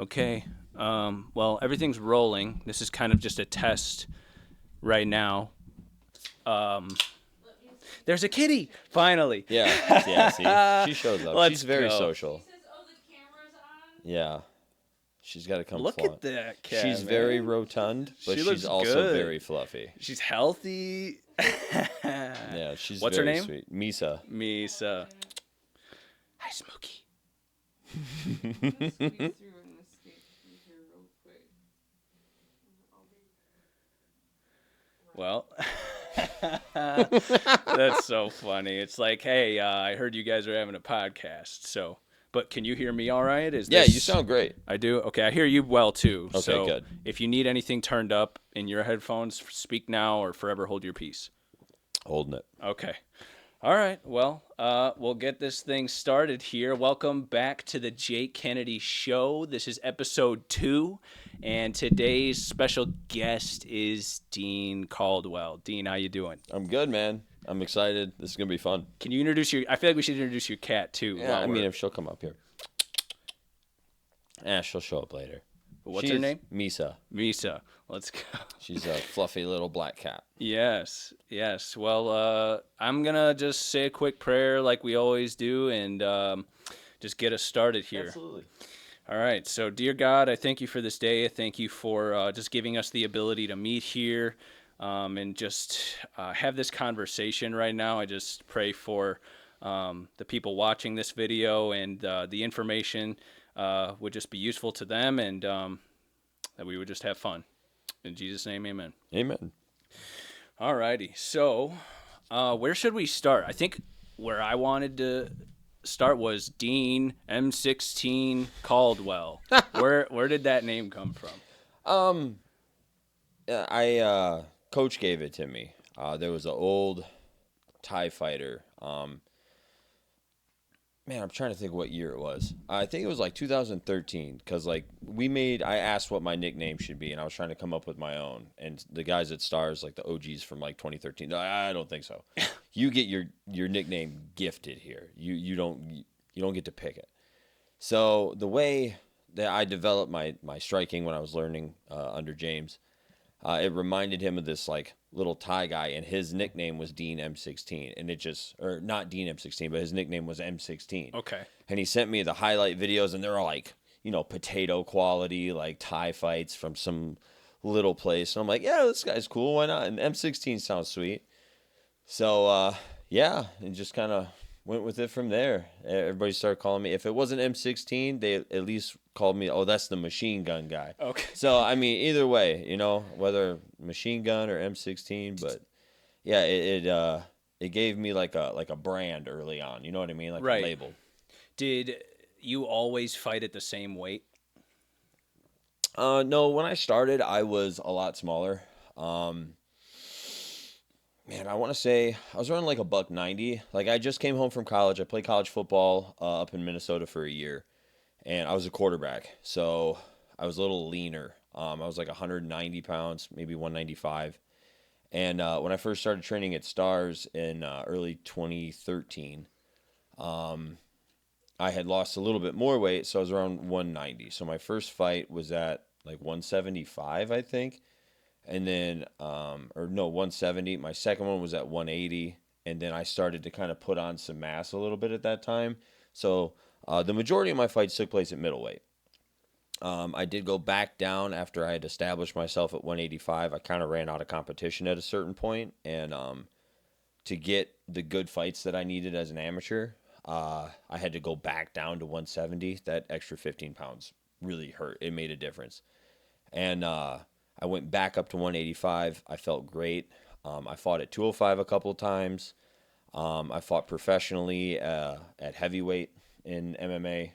Okay. Well, everything's rolling. This is kind of just a test right now. Um, there's a kitty, finally. Yeah, yeah. See, she shows up. Let's She's very go. social. He says, "Oh, the camera's on." Yeah, she's got to come Look flaunt. at that cat, She's man. very rotund, but She looks she's also good. very fluffy. She's healthy. Yeah, she's What's her very name? sweet. Misa. Misa. Hi, Smokey. I'm gonna squeeze through and escape through here real quick. I'll be Well, that's so funny. It's like, hey, I heard you guys are having a podcast. So, but can you hear me all right? Yeah, you sound great. I do. Okay, I hear you well too. Okay, so good. If you need anything turned up in your headphones, speak now or forever hold your peace. Holding it. Okay. All right. Well, we'll get this thing started here. Welcome back to the Jake Kennedy Show. This is episode 2, and today's special guest is Dean Caldwell. Dean, how you doing? I'm good, man. I'm excited. This is gonna be fun. Can you introduce your? I feel like we should introduce your cat too. Yeah, I mean, if she'll come up here. She'll show up later. What's her name? Misa. Misa. Let's go. She's a fluffy little black cat. Yes. Well, I'm gonna just say a quick prayer like we always do, and just get us started here. Absolutely. All right. So, dear God, I thank you for this day. I thank you for just giving us the ability to meet here and just have this conversation right now. I just pray for the people watching this video and the information would just be useful to them and that we would just have fun. In Jesus' name, amen. Amen. All righty. So, where should we start? I think where I wanted to start was Dean M16 Caldwell. Where did that name come from? Coach gave it to me. There was an old Thai fighter. Man, I'm trying to think what year it was. I think it was like 2013 because I asked what my nickname should be, and I was trying to come up with my own. And the guys at Stars, like the OGs from like 2013, I don't think so. You get your nickname gifted here. You don't get to pick it. So the way that I developed my striking when I was learning under James, it reminded him of this like little Thai guy, and his nickname was Dean M16, and or not Dean M16, but his nickname was M16. Okay. And he sent me the highlight videos, and they're all like, potato quality, like Thai fights from some little place. And I'm like, yeah, this guy's cool. Why not? And M16 sounds sweet. So, yeah, and just kind of went with it from there. Everybody started calling me. If it wasn't M16, they at least called me, oh, that's the machine gun guy. Okay. So, I mean, either way, whether machine gun or M16, but yeah, it gave me like a brand early on. You know what I mean? Like Right. a label. Did you always fight at the same weight? No, when I started, I was a lot smaller. Man, I want to say I was running like a $190. Like I just came home from college. I played college football up in Minnesota for a year, and I was a quarterback, so I was a little leaner. I was like 190 pounds, maybe 195. And when I first started training at Stars in early 2013, I had lost a little bit more weight, so I was around 190. So my first fight was at like 175, I think. And then, 170. My second one was at 180. And then I started to kind of put on some mass a little bit at that time. So the majority of my fights took place at middleweight. I did go back down after I had established myself at 185. I kind of ran out of competition at a certain point. And to get the good fights that I needed as an amateur, I had to go back down to 170. That extra 15 pounds really hurt. It made a difference. And I went back up to 185. I felt great. I fought at 205 a couple of times. I fought professionally at heavyweight in MMA.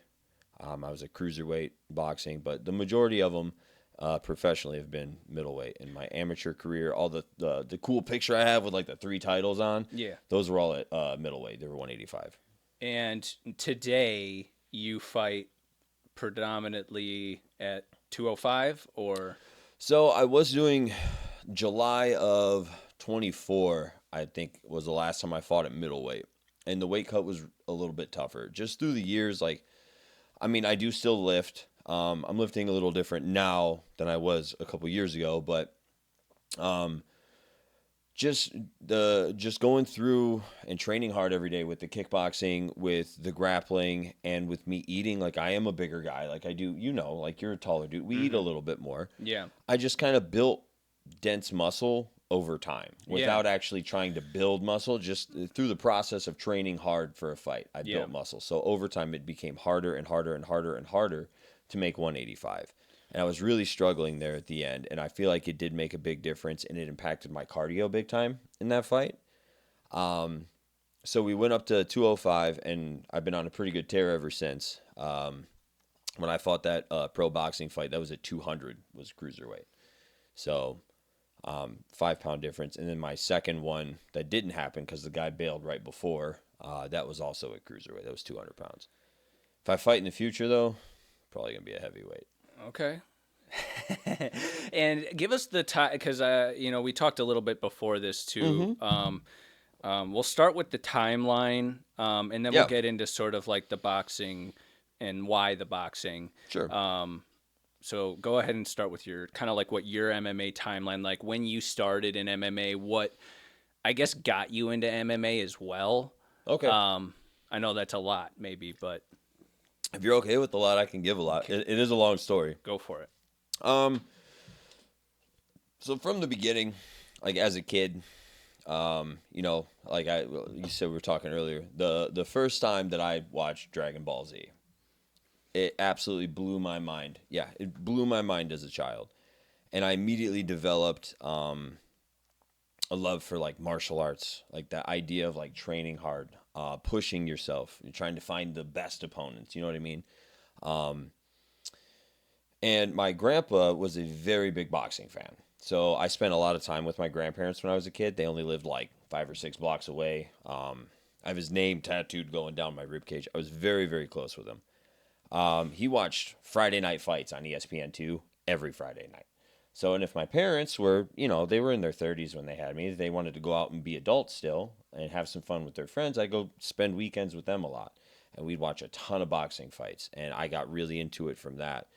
I was at cruiserweight boxing, but the majority of them professionally have been middleweight. In my amateur career, all the cool picture I have with like the 3 titles on, Yeah. those were all at middleweight. They were 185. And today you fight predominantly at 205 or? So I was doing July of 24, I think was the last time I fought at middleweight. And the weight cut was a little bit tougher. Just through the years, I do still lift. I'm lifting a little different now than I was a couple years ago, but um, just going through and training hard every day with the kickboxing, with the grappling, and with me eating. Like, I am a bigger guy. Like, I do, like you're a taller dude. We eat a little bit more. Yeah. I just kind of built dense muscle over time Yeah. without actually trying to build muscle. Just through the process of training hard for a fight, I Yeah. built muscle. So over time, it became harder and harder and harder and harder to make 185. And I was really struggling there at the end. And I feel like it did make a big difference, and it impacted my cardio big time in that fight. So we went up to 205, and I've been on a pretty good tear ever since. When I fought that pro boxing fight, that was at 200, was cruiserweight. So 5 pound difference. And then my second one that didn't happen because the guy bailed right before, that was also at cruiserweight. That was 200 pounds. If I fight in the future, though, probably going to be a heavyweight. Okay. And give us the time, because we talked a little bit before this too. We'll start with the timeline, and then Yeah. we'll get into sort of like the boxing and why the boxing. Sure. So go ahead and start with your kind of like what your MMA timeline, like when you started in MMA, what I guess got you into MMA as well. Okay. I know that's a lot, maybe, but If you're okay with a lot, I can give a lot. It is a long story. go for it. So from the beginning, like as a kid, like you said, we were talking earlier, the first time that I watched Dragon Ball Z, it absolutely blew my mind. Yeah, it blew my mind as a child. And I immediately developed a love for like martial arts, like that idea of like training hard, pushing yourself, trying to find the best opponents. You know what I mean? And my grandpa was a very big boxing fan. So I spent a lot of time with my grandparents when I was a kid. They only lived like 5 or 6 blocks away. I have his name tattooed going down my rib cage. I was very, very close with him. He watched Friday night fights on ESPN2 every Friday night. So, and if my parents were, they were in their 30s when they had me, they wanted to go out and be adults still and have some fun with their friends, I'd go spend weekends with them a lot. And we'd watch a ton of boxing fights. And I got really into it from that.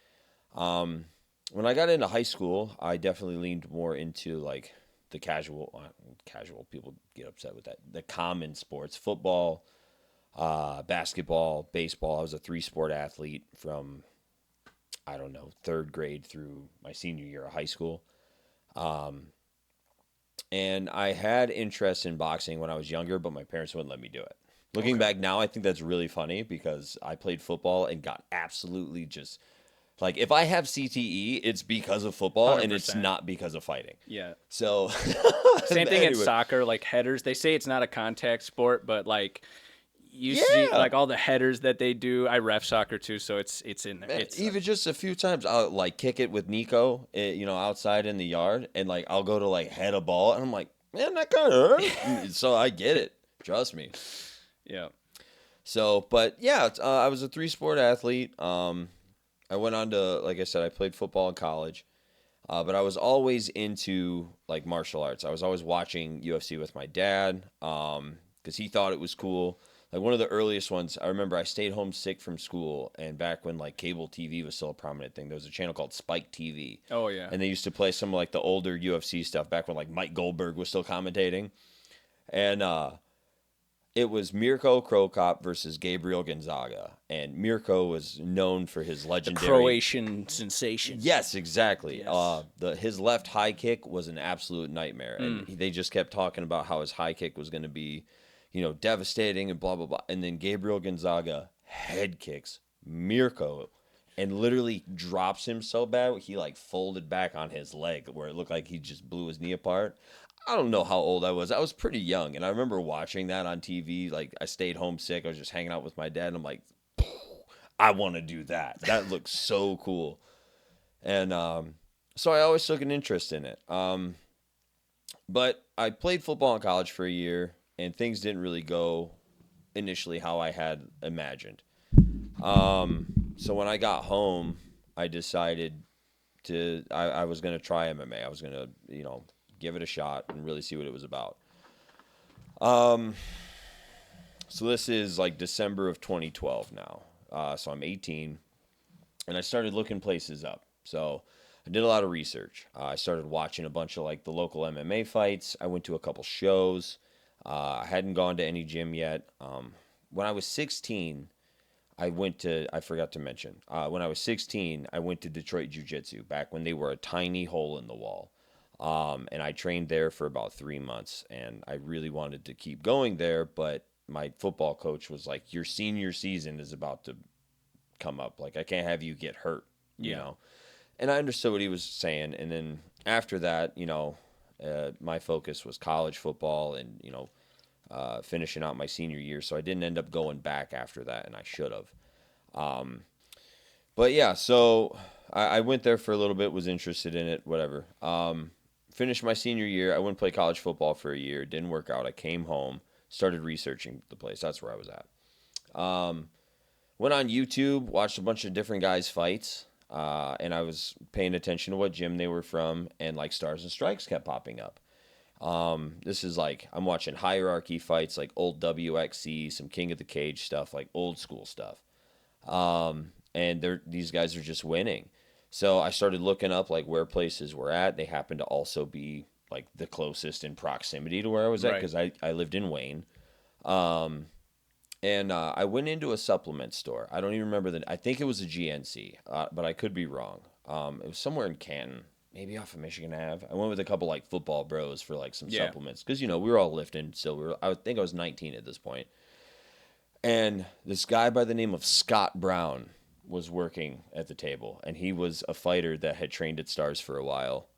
When I got into high school, I definitely leaned more into like the casual people get upset with that. The common sports, football, basketball, baseball. I was a 3-sport athlete from, I don't know, 3rd grade through my senior year of high school. And I had interest in boxing when I was younger, but my parents wouldn't let me do it. Looking back now, I think that's really funny because I played football and got absolutely just like, if I have CTE, it's because of football and it's 100%. not because of fighting. Yeah. So Same thing in anyway. soccer, like headers. They say it's not a contact sport, but like you see like all the headers that they do. I ref soccer too, so it's in there. Man, It's even just a few times I'll like kick it with Nico, outside in the yard, and like I'll go to like head a ball, and I'm like, man, that kind of hurt. So I get it. Trust me. yeah. So, but yeah, I was a 3-sport athlete. I went on to, like I said, I played football in college, but I was always into like martial arts. I was always watching UFC with my dad because he thought it was cool. Like one of the earliest ones, I remember I stayed home sick from school, and back when like cable TV was still a prominent thing, there was a channel called Spike TV. Oh yeah. And they used to play some of like the older UFC stuff back when like Mike Goldberg was still commentating. And it was Mirko Cro Cop versus Gabriel Gonzaga. And Mirko was known for his The legendary Croatian sensation. Yes, exactly. Yes. His left high kick was an absolute nightmare, and they just kept talking about how his high kick was going to be, devastating and blah blah blah. And then Gabriel Gonzaga head kicks Mirko, and literally drops him so bad he like folded back on his leg where it looked like he just blew his knee apart. I don't know how old I was. I was pretty young, and I remember watching that on TV. Like I stayed home sick. I was just hanging out with my dad, and I'm like, I want to do that. That looks so cool. And so I always took an interest in it. But I played football in college for a year, and things didn't really go initially how I had imagined. So when I got home, I decided I was going to try MMA. I was going to, give it a shot and really see what it was about. So this is like December of 2012 now. So I'm 18. and I started looking places up. So I did a lot of research. I started watching a bunch of like the local MMA fights. I went to a couple shows. I hadn't gone to any gym yet. When I was 16, I forgot to mention, when I was 16, I went to Detroit Jiu Jitsu back when they were a tiny hole in the wall. And I trained there for about 3 months, and I really wanted to keep going there, but my football coach was like, your senior season is about to come up. Like, I can't have you get hurt, you Yeah. know? And I understood what he was saying. And then after that, my focus was college football and, finishing out my senior year. So I didn't end up going back after that, and I should have. But yeah, so I went there for a little bit, was interested in it, whatever. Finished my senior year. I went and played college football for a year. Didn't work out. I came home, started researching the place. That's where I was at. Went on YouTube, watched a bunch of different guys' fights, and I was paying attention to what gym they were from, and like Stars and Strikes kept popping up. This is like I'm watching hierarchy fights, like old WXC, some King of the Cage stuff, like old school stuff. And these guys are just winning. So I started looking up like where places were at. They happened to also be like the closest in proximity to where I was at Right. because I lived in Wayne. And I went into a supplement store. I don't even remember I think it was a GNC, but I could be wrong. It was somewhere in Canton, maybe off of Michigan Ave. I went with a couple like football bros for like some Yeah. supplements because we were all lifting. Still, I think I was 19 at this point. And this guy by the name of Scott Brown was working at the table, and he was a fighter that had trained at Stars for a while.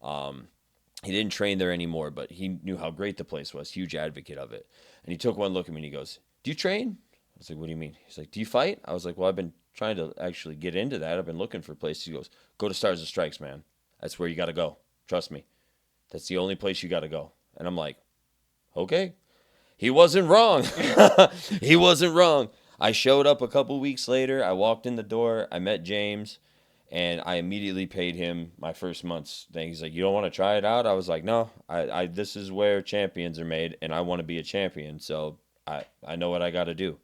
He didn't train there anymore, but he knew how great the place was, huge advocate of it. And he took one look at me and he goes, "Do you train?" I was like, "What do you mean?" He's like, "Do you fight?" I was like, "Well, I've been trying to actually get into that. I've been looking for places." He goes, "Go to Stars and Strikes, man. That's where you got to go. Trust me. That's the only place you got to go." And I'm like, "Okay." He wasn't wrong. He wasn't wrong. I showed up a couple weeks later. I walked in the door. I met James, and I immediately paid him my first month's thing. He's like, "You don't want to try it out?" I was like, "No. This is where champions are made, and I want to be a champion. So I know what I got to do."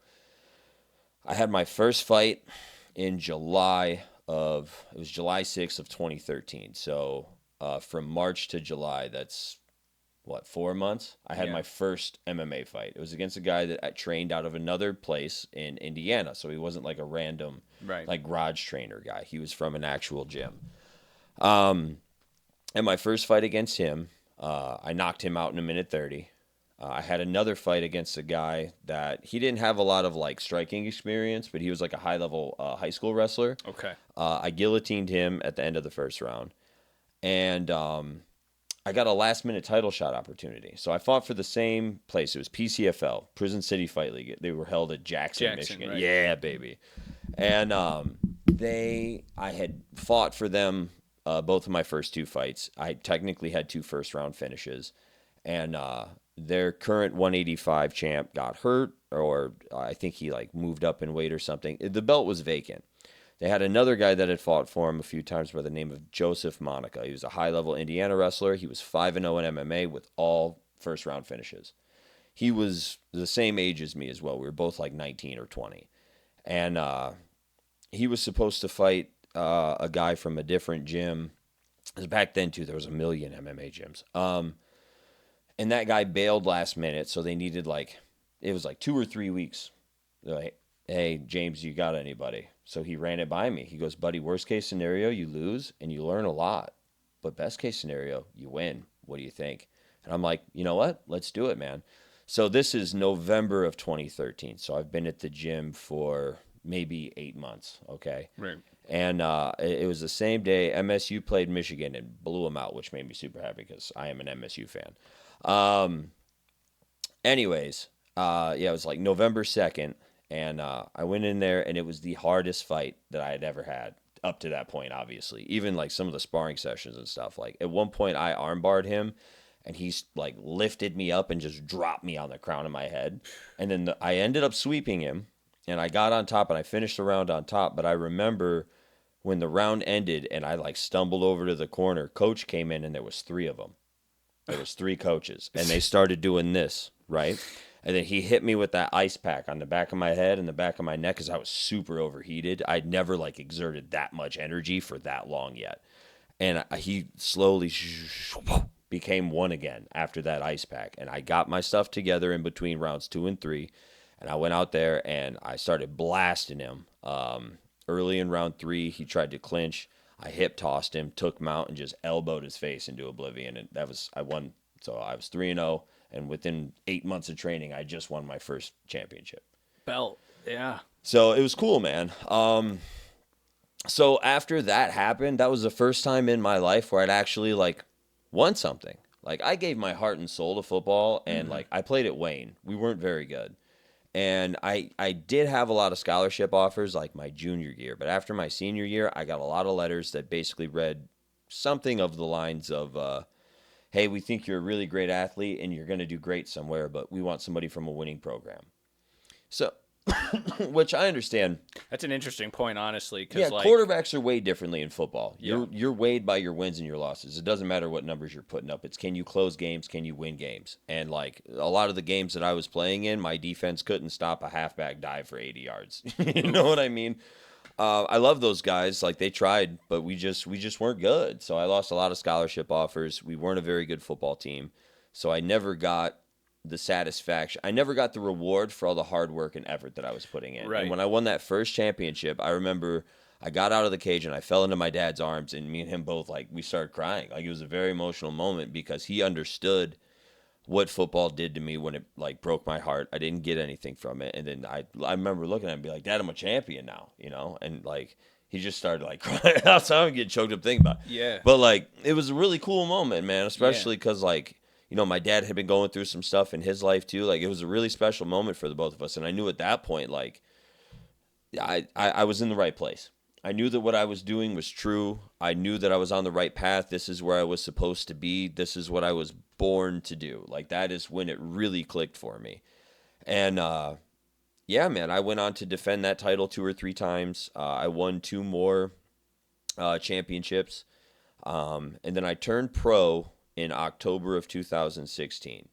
I had my first fight in it was July 6th of 2013. So from March to July, that's 4 months? I had Yeah. my first MMA fight. It was against a guy that I trained out of another place in Indiana. So he wasn't like a random, Right. like garage trainer guy. He was from an actual gym. And my first fight against him, I knocked him out in a minute 30. I had another fight against a guy that he didn't have a lot of like striking experience, but he was like a high level high school wrestler. Okay. I guillotined him at the end of the first round. And I got a last minute title shot opportunity. So I fought for the same place. It was PCFL, Prison City Fight League. They were held at Jackson, Michigan. Right. Yeah, baby. And I had fought for them both of my first two fights. I technically had two first round finishes. And their current 185 champ got hurt, or I think he like moved up in weight or something. The belt was vacant. They had another guy that had fought for him a few times by the name of Joseph Monica. He was a high-level Indiana wrestler. He was 5-0 in MMA with all first-round finishes. He was the same age as me as well. We were both like 19 or 20. And he was supposed to fight a guy from a different gym. Back then, too, there was a million MMA gyms. And that guy bailed last minute, so they needed it was like 2 or 3 weeks. They're like, "Hey, James, you got anybody?" So he ran it by me. He goes, "Buddy, worst case scenario, you lose and you learn a lot. But best case scenario, you win. What do you think?" And I'm like, "You know what? Let's do it, man." So this is November of 2013. So I've been at the gym for maybe 8 months, okay? Right. And it was the same day MSU played Michigan and blew them out, which made me super happy because I am an MSU fan. Anyways, it was like November 2nd. And I went in there, and it was the hardest fight that I had ever had up to that point, obviously. Even, like, some of the sparring sessions and stuff. Like, at one point, I armbarred him, and he, like, lifted me up and just dropped me on the crown of my head. And then I ended up sweeping him, and I got on top, and I finished the round on top. But I remember when the round ended, and I, like, stumbled over to the corner, coach came in, and there was 3 of them. There was 3 coaches, and they started doing this, right? And then he hit me with that ice pack on the back of my head and the back of my neck because I was super overheated. I'd never like exerted that much energy for that long yet. And he slowly became one again after that ice pack. And I got my stuff together in between rounds 2 and 3. And I went out there and I started blasting him. Early in round 3, he tried to clinch. I hip tossed him, took him out, and just elbowed his face into oblivion. And I won. So I was 3-0. And within 8 months of training, I just won my first championship. Belt. Yeah. So it was cool, man. So after that happened, that was the first time in my life where I'd actually like won something. Like I gave my heart and soul to football, and like I played at Wayne. We weren't very good. And I did have a lot of scholarship offers like my junior year, but after my senior year, I got a lot of letters that basically read something of the lines of, hey, we think you're a really great athlete and you're going to do great somewhere, but we want somebody from a winning program. So, which I understand. That's an interesting point, honestly. 'Cause Yeah, like, quarterbacks are weighed differently in football. Yeah. You're weighed by your wins and your losses. It doesn't matter what numbers you're putting up. It's can you close games, can you win games? And like a lot of the games that I was playing in, my defense couldn't stop a halfback dive for 80 yards. You know what I mean? I love those guys. Like they tried, but we just weren't good. So I lost a lot of scholarship offers. We weren't a very good football team. So I never got the satisfaction. I never got the reward for all the hard work and effort that I was putting in. Right. And when I won that first championship, I remember I got out of the cage and I fell into my dad's arms, and me and him both, like, we started crying. Like, it was a very emotional moment because he understood what football did to me when it, like, broke my heart. I didn't get anything from it. And then I remember looking at him and be like, Dad, I'm a champion now, you know? And, like, he just started, like, crying outside and getting choked up thinking about it. Yeah. But, like, it was a really cool moment, man, especially Yeah. because, like, you know, my dad had been going through some stuff in his life too. Like, it was a really special moment for the both of us. And I knew at that point, like, I was in the right place. I knew that what I was doing was true. I knew that I was on the right path. This is where I was supposed to be. This is what I was born to do. Like, that is when it really clicked for me. And, yeah, man, I went on to defend that title 2 or 3 times. I won 2 more championships. And then I turned pro in October of 2016.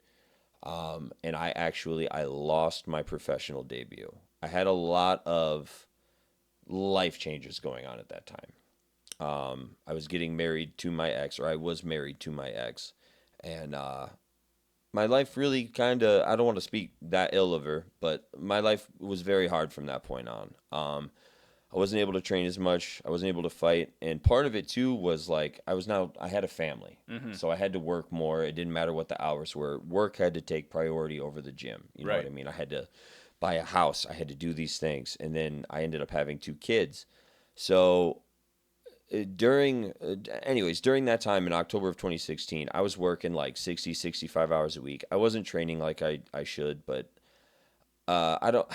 And I lost my professional debut. I had a lot of life changes going on at that time. I was getting married to my ex, or I was married to my ex. And my life really kind of, I don't want to speak that ill of her, but my life was very hard from that point on. I wasn't able to train as much. I wasn't able to fight. And part of it too was like I had a family. So I had to work more. It didn't matter what the hours were. Work had to take priority over the gym. You know Right. what I mean? I had to buy a house. I had to do these things. And then I ended up having 2 kids. So during that time in October of 2016, I was working like 60, 65 hours a week. I wasn't training like I should, but I don't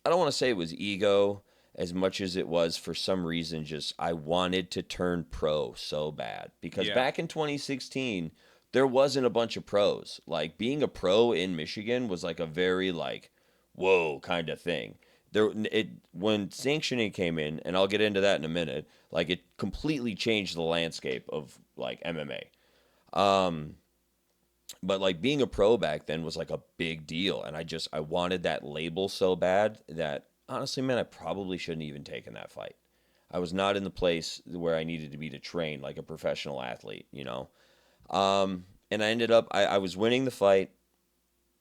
want to say it was ego as much as it was for some reason just I wanted to turn pro so bad because Yeah. back in 2016 there wasn't a bunch of pros. Like being a pro in Michigan was like a very like whoa kind of thing. When sanctioning came in, and I'll get into that in a minute, like it completely changed the landscape of like MMA. But like being a pro back then was like a big deal, and I wanted that label so bad that honestly, man, I probably shouldn't even taken that fight. I was not in the place where I needed to be to train like a professional athlete, you know. And I ended up I was winning the fight,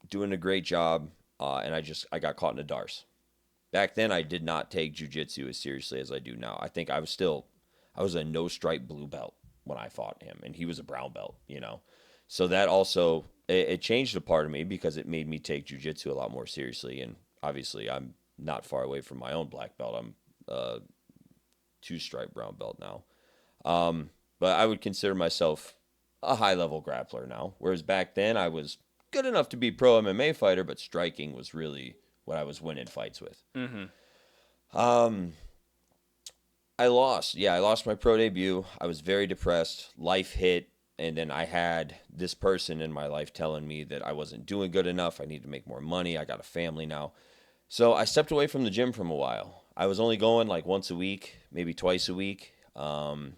doing a great job, and I got caught in a darce. Back then, I did not take jiu-jitsu as seriously as I do now. I think I was a no-stripe blue belt when I fought him, and he was a brown belt, you know. So that also, it changed a part of me because it made me take jiu-jitsu a lot more seriously. And obviously, I'm not far away from my own black belt. I'm a 2-stripe brown belt now. But I would consider myself a high-level grappler now, whereas back then I was good enough to be pro MMA fighter, but striking was really what I was winning fights with. I lost. Yeah, I lost my pro debut. I was very depressed. Life hit. And then I had this person in my life telling me that I wasn't doing good enough. I need to make more money. I got a family now. So I stepped away from the gym for a while. I was only going like once a week, maybe twice a week. Then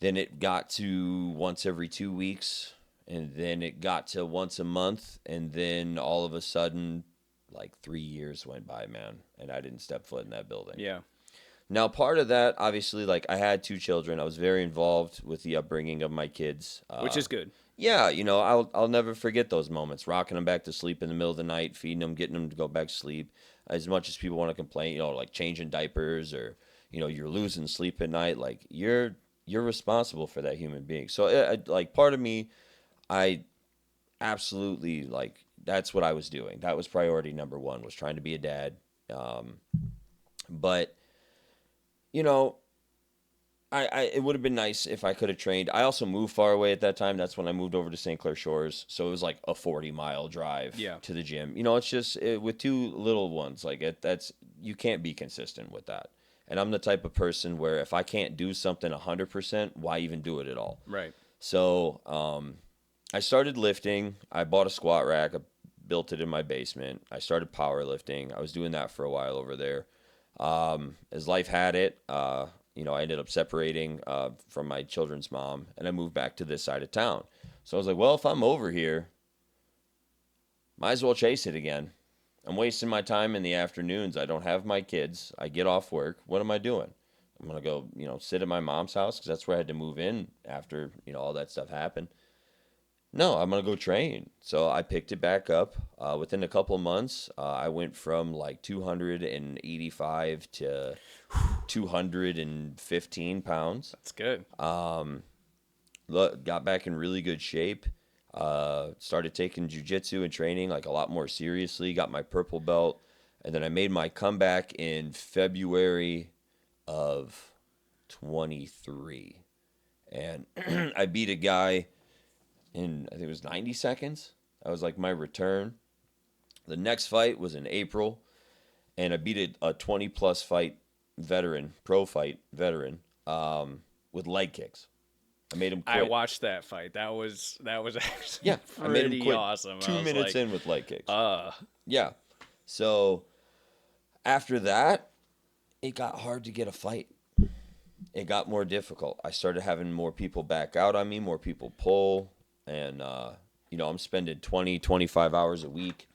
it got to once every 2 weeks. and then it got to once a month, and then all of a sudden, like 3 years went by, man, and I didn't step foot in that building. Yeah. Now, part of that, obviously, like I had 2 children. I was very involved with the upbringing of my kids. Which is good. Yeah, I'll never forget those moments, rocking them back to sleep in the middle of the night, feeding them, getting them to go back to sleep. As much as people want to complain, like changing diapers or you're losing sleep at night, like you're responsible for that human being. So, like part of me, I absolutely like that's what I was doing. That was priority number one, was trying to be a dad. But you know, I it would have been nice if I could have trained. I also moved far away at that time. That's when I moved over to St. Clair Shores, so it was like a 40-mile drive Yeah. to the gym. It's just with 2 little ones, like that's you can't be consistent with that. And I'm the type of person where if I can't do something 100%, why even do it at all? Right. So I started lifting. I bought a squat rack. I built it in my basement. I started powerlifting. I was doing that for a while over there. As life had it, I ended up separating from my children's mom, and I moved back to this side of town. So I was like, well, if I'm over here, might as well chase it again. I'm wasting my time in the afternoons. I don't have my kids. I get off work. What am I doing? I'm going to go, sit at my mom's house because that's where I had to move in after, all that stuff happened. No, I'm going to go train. So I picked it back up. Within a couple of months, I went from like 285 to 215 pounds. That's good. Got back in really good shape. Started taking jiu-jitsu and training like a lot more seriously. Got my purple belt. And then I made my comeback in February of 23. And I beat a guy in, I think it was 90 seconds. That was like my return. The next fight was in April, and I beat a 20-plus fight veteran, pro fight veteran, with leg kicks. I made him quit. I watched that fight. That was actually Yeah, I made him pretty quit awesome. 2 minutes in with leg kicks. Uh, Yeah. So after that, it got hard to get a fight. It got more difficult. I started having more people back out on me, more people pull. And, I'm spending 20, 25 hours a week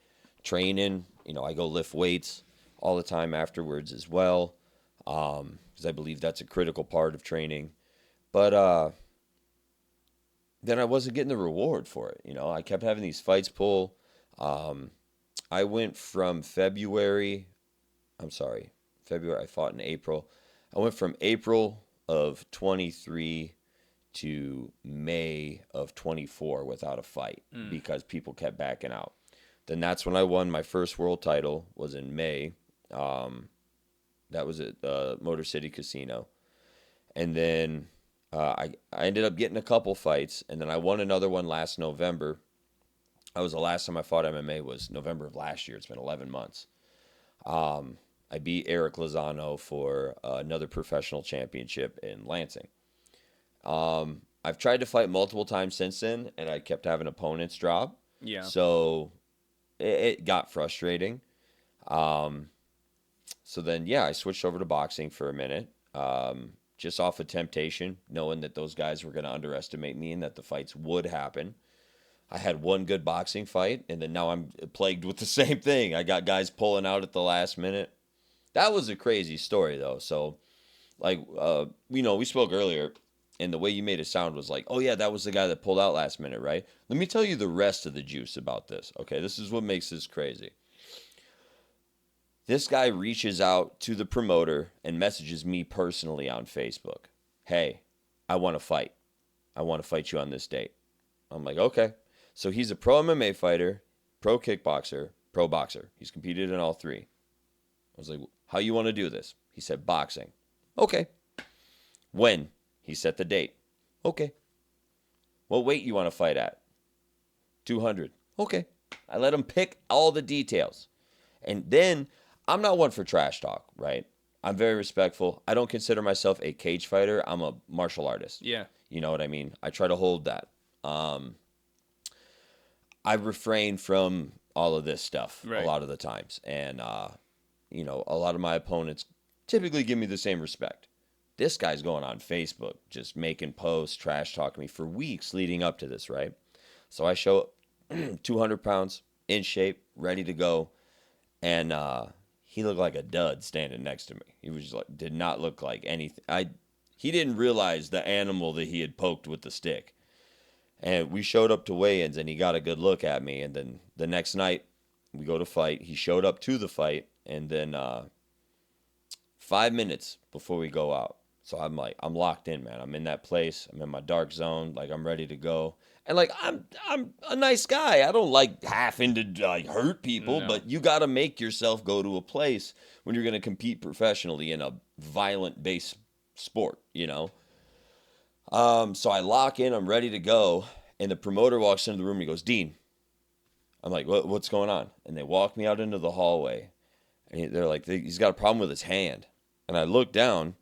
training. I go lift weights all the time afterwards as well, because I believe that's a critical part of training. But then I wasn't getting the reward for it. I kept having these fights pull. I went from February, I fought in April. I went from April of 23 to May of 24 without a fight because people kept backing out. Then that's when I won my first world title, was in May. That was at Motor City Casino. And then I ended up getting a couple fights, and then I won another one last November. That was the last time I fought MMA, was November of last year. It's been 11 months. I beat Eric Lozano for another professional championship in Lansing. I've tried to fight multiple times since then, and I kept having opponents drop. yeah. So it got frustrating. So then, I switched over to boxing for a minute, just off of temptation, knowing that those guys were going to underestimate me and that the fights would happen. I had one good boxing fight, and then now I'm plagued with the same thing. I got guys pulling out at the last minute. That was a crazy story, though. So, like, we spoke earlier, and the way you made it sound was like, oh, yeah, that was the guy that pulled out last minute, right? Let me tell you the rest of the juice about this, okay? This is what makes this crazy. This guy reaches out to the promoter and messages me personally on Facebook. Hey, I want to fight. I want to fight you on this date. I'm like, okay. So he's a pro MMA fighter, pro kickboxer, pro boxer. He's competed in all three. I was like, how you want to do this? He said, boxing. Okay. When? He set the date. Okay. What weight you want to fight at? 200. Okay. I let him pick all the details. And then, I'm not one for trash talk, right? I'm very respectful. I don't consider myself a cage fighter. I'm a martial artist. Yeah. You know what I mean? I try to hold that. I refrain from all of this stuff Right. a lot of the times. And, a lot of my opponents typically give me the same respect. This guy's going on Facebook, just making posts, trash talking me for weeks leading up to this, right? So I show up 200 pounds, in shape, ready to go. And he looked like a dud standing next to me. He was just like, did not look like anything. He didn't realize the animal that he had poked with the stick. And we showed up to weigh-ins, and he got a good look at me. And then the next night, we go to fight. He showed up to the fight, and then 5 minutes before we go out. So I'm like, I'm locked in, man. I'm in that place. I'm in my dark zone. Like, I'm ready to go. And like, I'm a nice guy. I don't like having to like hurt people, No. but you got to make yourself go to a place when you're going to compete professionally in a violent based sport, you know? So I lock in, I'm ready to go. And the promoter walks into the room and he goes, Dean. I'm like, what's going on? And they walk me out into the hallway. And they're like, he's got a problem with his hand. And I look down,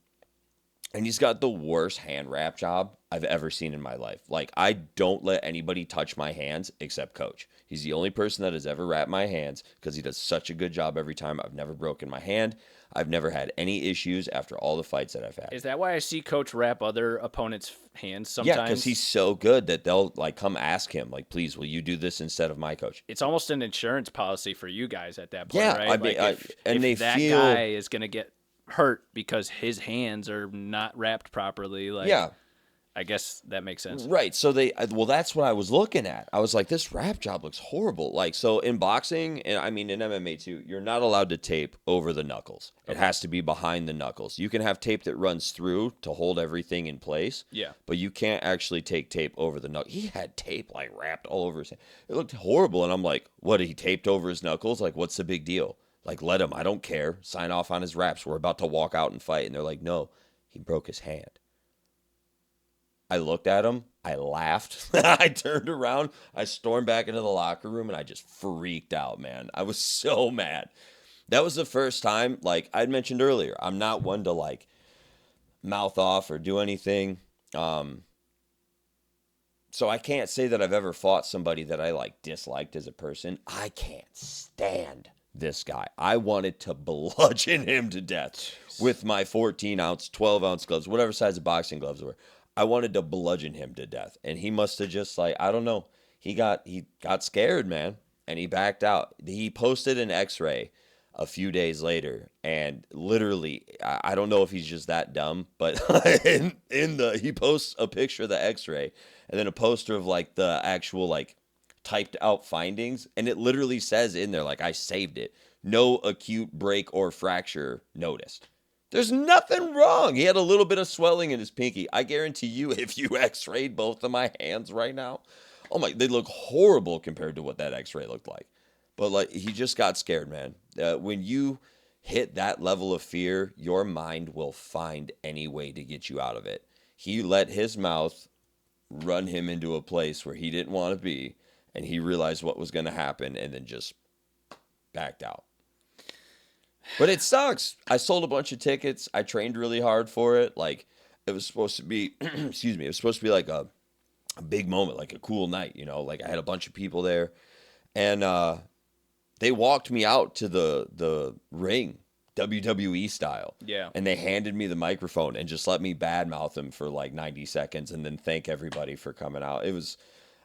and he's got the worst hand wrap job I've ever seen in my life. Like, I don't let anybody touch my hands except Coach. He's the only person that has ever wrapped my hands because he does such a good job every time. I've never broken my hand. I've never had any issues after all the fights that I've had. Is that why I see Coach wrap other opponents' hands Yeah, sometimes? because he's so good that they'll like come ask him, like, please, will you do this instead of my coach? It's almost an insurance policy for you guys at that point, Yeah, right? I mean, if they that feel- guy is going to get hurt because his hands are not wrapped properly, like, Yeah. I guess that makes sense. Right. So that's what I was looking at. I was like, this wrap job looks horrible. Like, so in boxing, and I mean in MMA too, you're not allowed to tape over the knuckles. It has to be behind the knuckles. You can have tape that runs through to hold everything in place. Yeah. But you can't actually take tape over the knuckles. He had tape like wrapped all over his hand. It looked horrible. And I'm like, what, he taped over his knuckles? Like, what's the big deal? Like, let him. I don't care. Sign off on his wraps. We're about to walk out and fight. And they're like, no, he broke his hand. I looked at him. I laughed. I turned around. I stormed back into the locker room, and I just freaked out, man. I was so mad. That was the first time, like I'd mentioned earlier, I'm not one to, like, mouth off or do anything. So I can't say that I've ever fought somebody that I, like, disliked as a person. I can't stand this guy. I wanted to bludgeon him to death with my 14-ounce, 12-ounce gloves, whatever size of boxing gloves were. I wanted to bludgeon him to death. And he must have just, like, I don't know. He got scared, man, and he backed out. He posted an x-ray a few days later, and literally, I don't know if he's just that dumb, but he posts a picture of the x-ray and then a poster of, like, the actual, like, typed out findings, and it literally says in there, like, I saved it, no acute break or fracture noticed. There's nothing wrong. He had a little bit of swelling in his pinky. I guarantee you, if you x-rayed both of my hands right now, oh my, they look horrible compared to what that x-ray looked like. But, like, he just got scared, man. When you hit that level of fear, your mind will find any way to get you out of it. He let his mouth run him into a place where he didn't want to be, and he realized what was going to happen and then just backed out. But it sucks. I sold a bunch of tickets. I trained really hard for it. Like, it was supposed to be, excuse me, it was supposed to be like a big moment, like a cool night, you know? Like, I had a bunch of people there. And they walked me out to the ring, WWE style. Yeah. And they handed me the microphone and just let me badmouth them for like 90 seconds and then thank everybody for coming out. It was,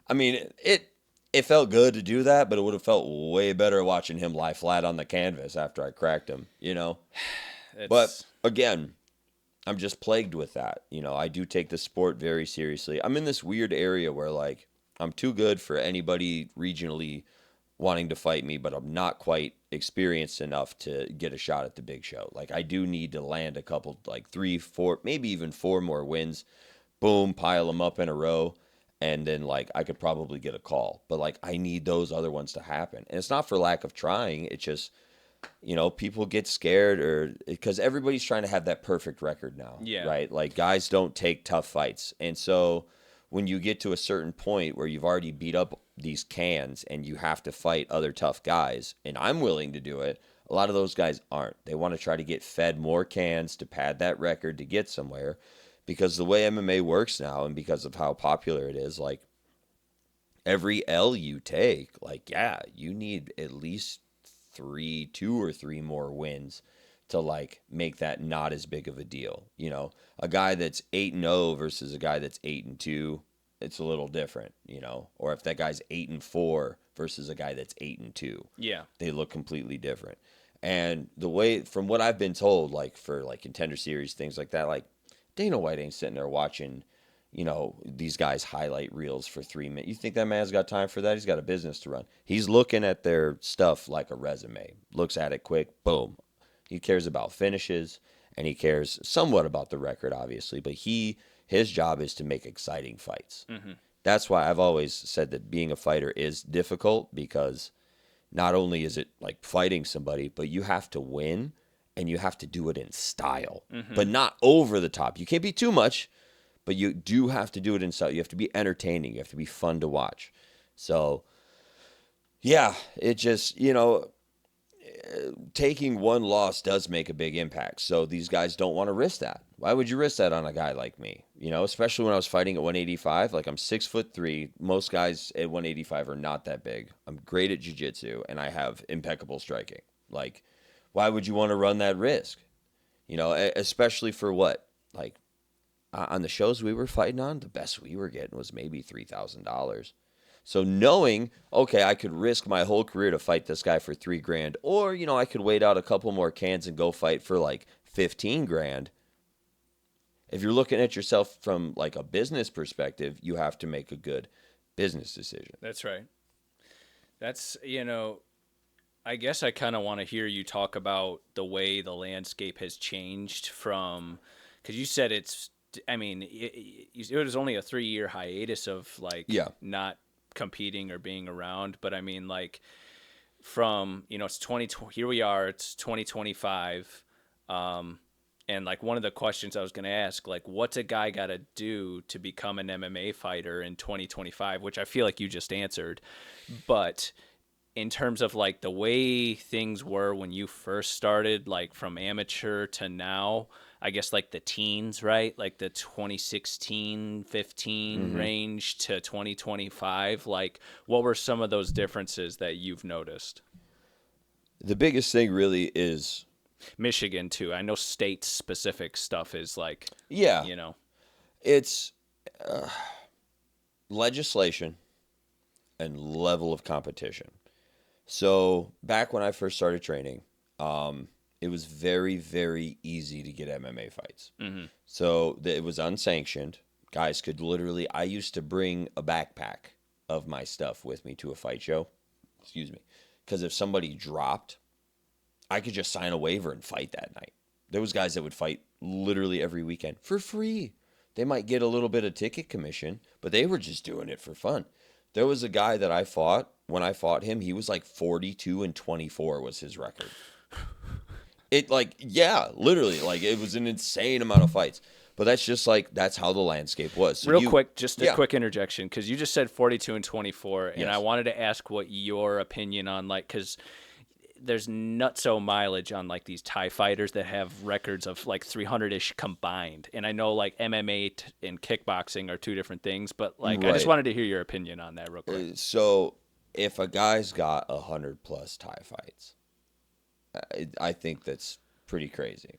I mean, it felt good to do that, but it would have felt way better watching him lie flat on the canvas after I cracked him, you know? But again, I'm just plagued with that. You know, I do take the sport very seriously. I'm in this weird area where, like, I'm too good for anybody regionally wanting to fight me, but I'm not quite experienced enough to get a shot at the big show. Like, I do need to land a couple, like 3, 4, maybe even 4 more wins. Boom, pile them up in a row. And then, like, I could probably get a call. But, like, I need those other ones to happen. And it's not for lack of trying. It's just, you know, people get scared or because everybody's trying to have that perfect record now. Yeah. Right? Like, guys don't take tough fights. And so when you get to a certain point where you've already beat up these cans and you have to fight other tough guys, and I'm willing to do it, a lot of those guys aren't. They want to try to get fed more cans to pad that record to get somewhere. Because the way MMA works now and because of how popular it is, like, every L you take, like, yeah, you need at least 2 or 3 more wins to, like, make that not as big of a deal. You know, a guy that's 8-0 versus a guy that's 8-2, it's a little different, or if that guy's 8-4 versus a guy that's 8-2, Yeah. they look completely different. And the way, from what I've been told, like for like contender series, things like that, like Dana White ain't sitting there watching, these guys highlight reels for 3 minutes. You think that man's got time for that? He's got a business to run. He's looking at their stuff like a resume, looks at it quick, boom. He cares about finishes, and he cares somewhat about the record, obviously, but his job is to make exciting fights. Mm-hmm. That's why I've always said that being a fighter is difficult, because not only is it like fighting somebody, but you have to win, and you have to do it in style, Mm-hmm. but not over the top. You can't be too much, but you do have to do it in style. You have to be entertaining. You have to be fun to watch. So, yeah, it just, taking one loss does make a big impact. So these guys don't want to risk that. Why would you risk that on a guy like me? Especially when I was fighting at 185. Like, I'm 6'3". Most guys at 185 are not that big. I'm great at jiu-jitsu, and I have impeccable striking. Like, why would you want to run that risk? Especially for what? Like, on the shows we were fighting on, the best we were getting was maybe $3,000. So knowing, okay, I could risk my whole career to fight this guy for $3,000, or, I could wait out a couple more cans and go fight for like 15 grand. If you're looking at yourself from like a business perspective, you have to make a good business decision. That's right. That's, I guess I kind of want to hear you talk about the way the landscape has changed from, because you said it was only a 3-year hiatus of like not competing or being around, but I mean, like, from it's 2020, here we are, it's 2025, and like one of the questions I was going to ask, like, what's a guy got to do to become an MMA fighter in 2025, which I feel like you just answered. But in terms of like the way things were when you first started, like from amateur to now, I guess like the teens, right? Like the 2016, 15 range to 2025. Like, what were some of those differences that you've noticed? The biggest thing really is Michigan too. I know state specific stuff is like, yeah, it's legislation and level of competition. So back when I first started training, it was very, very easy to get MMA fights. Mm-hmm. So it was unsanctioned. Guys could literally, I used to bring a backpack of my stuff with me to a fight show. Excuse me. Because if somebody dropped, I could just sign a waiver and fight that night. There was guys that would fight literally every weekend for free. They might get a little bit of ticket commission, but they were just doing it for fun. There was a guy that I fought. When I fought him, he was like 42-24 was his record. Literally, like, it was an insane amount of fights. But that's just like, that's how the landscape was. So quick, just a quick interjection, because you just said 42-24, and I wanted to ask what your opinion on, like, because there's nutso mileage on like these Thai fighters that have records of like 300-ish combined. And I know like MMA and kickboxing are two different things, but like, I just wanted to hear your opinion on that real quick. So if a guy's got 100+ Thai fights, I think that's pretty crazy.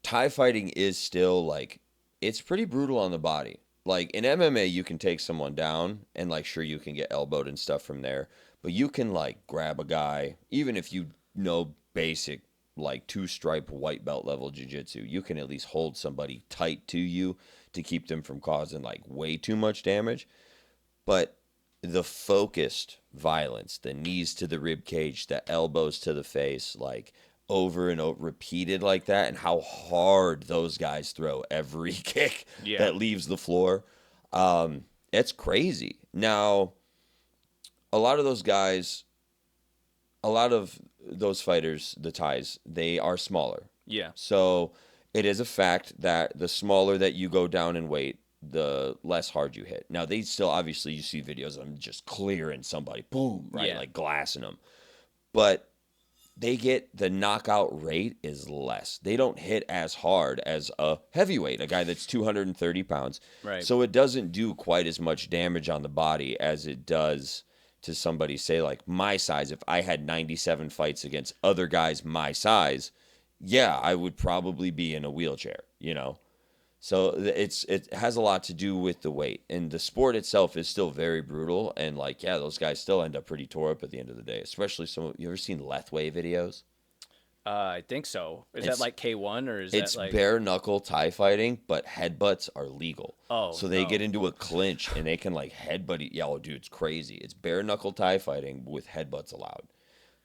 Thai fighting is still like, it's pretty brutal on the body. Like in MMA, you can take someone down and like, sure, you can get elbowed and stuff from there. But you can like grab a guy, even if you know basic like 2-stripe white belt level jiu-jitsu, you can at least hold somebody tight to you to keep them from causing like way too much damage. But the focused violence, the knees to the rib cage, the elbows to the face, like over and over, repeated like that, and how hard those guys throw every kick that leaves the floor, it's crazy. Now, a lot of those guys, a lot of those fighters, the Thais, they are smaller. Yeah. So it is a fact that the smaller that you go down in weight, the less hard you hit. Now, they still, obviously, you see videos of them just clearing somebody, boom, right, like glassing them. But they get, the knockout rate is less. They don't hit as hard as a heavyweight, a guy that's 230 pounds. Right. So it doesn't do quite as much damage on the body as it does to somebody, say, like my size. If I had 97 fights against other guys my size, yeah, I would probably be in a wheelchair, So it has a lot to do with the weight, and the sport itself is still very brutal. And like, yeah, those guys still end up pretty tore up at the end of the day. Especially you ever seen Lethway videos? I think so. Is that It's like K1 or is that it's like? bare knuckle Thai fighting, but headbutts are legal. Oh So they get no. into a clinch and they can like headbutt. Yeah, oh, dude, it's crazy. It's bare knuckle Thai fighting with headbutts allowed.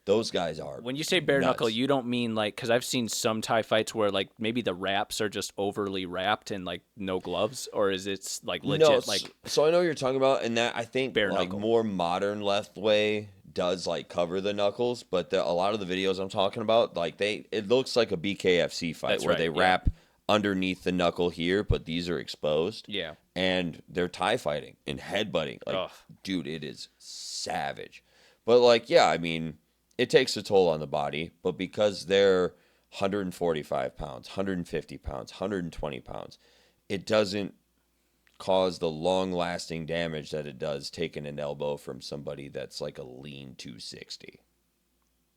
Those guys are When you say bare knuckle, nuts. you don't mean like because I've seen some Thai fights where like maybe the wraps are just overly wrapped and like no gloves, or is it like No, legit like so I know what you're talking about, and that I think bare like knuckle? more modern left way does like cover the knuckles, but a lot of the videos I'm talking about, like it looks like a BKFC fight That's where right, they yeah. wrap underneath the knuckle here, but these are exposed. Yeah. And they're Thai fighting and headbutting. Like, Ugh. dude, it is savage. But like, yeah, I mean, it takes a toll on the body, but because they're 145 pounds, 150 pounds, 120 pounds, it doesn't cause the long lasting damage that it does taking an elbow from somebody that's like a lean 260.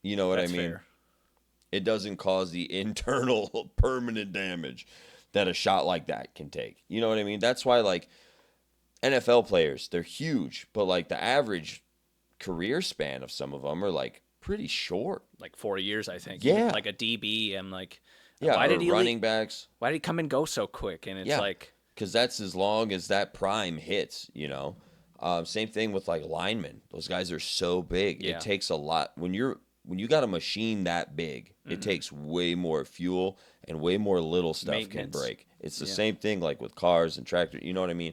You know what That's I mean? fair. It doesn't cause the internal permanent damage that a shot like that can take. You know what I mean? That's why like NFL players, they're huge, but like the average career span of some of them are like pretty short. Like 4 years, I think. Yeah. Even like a DB, I'm like, Yeah, why or did he running backs. why did he come and go so quick? And it's Yeah. like, Because that's as long as that prime hits, you know. Same thing with like linemen; those guys are so big. Yeah. It takes a lot when you got a machine that big. It takes way more fuel and way more little stuff can Maintenance. break. It's the Yeah. same thing like with cars and tractors. You know what I mean?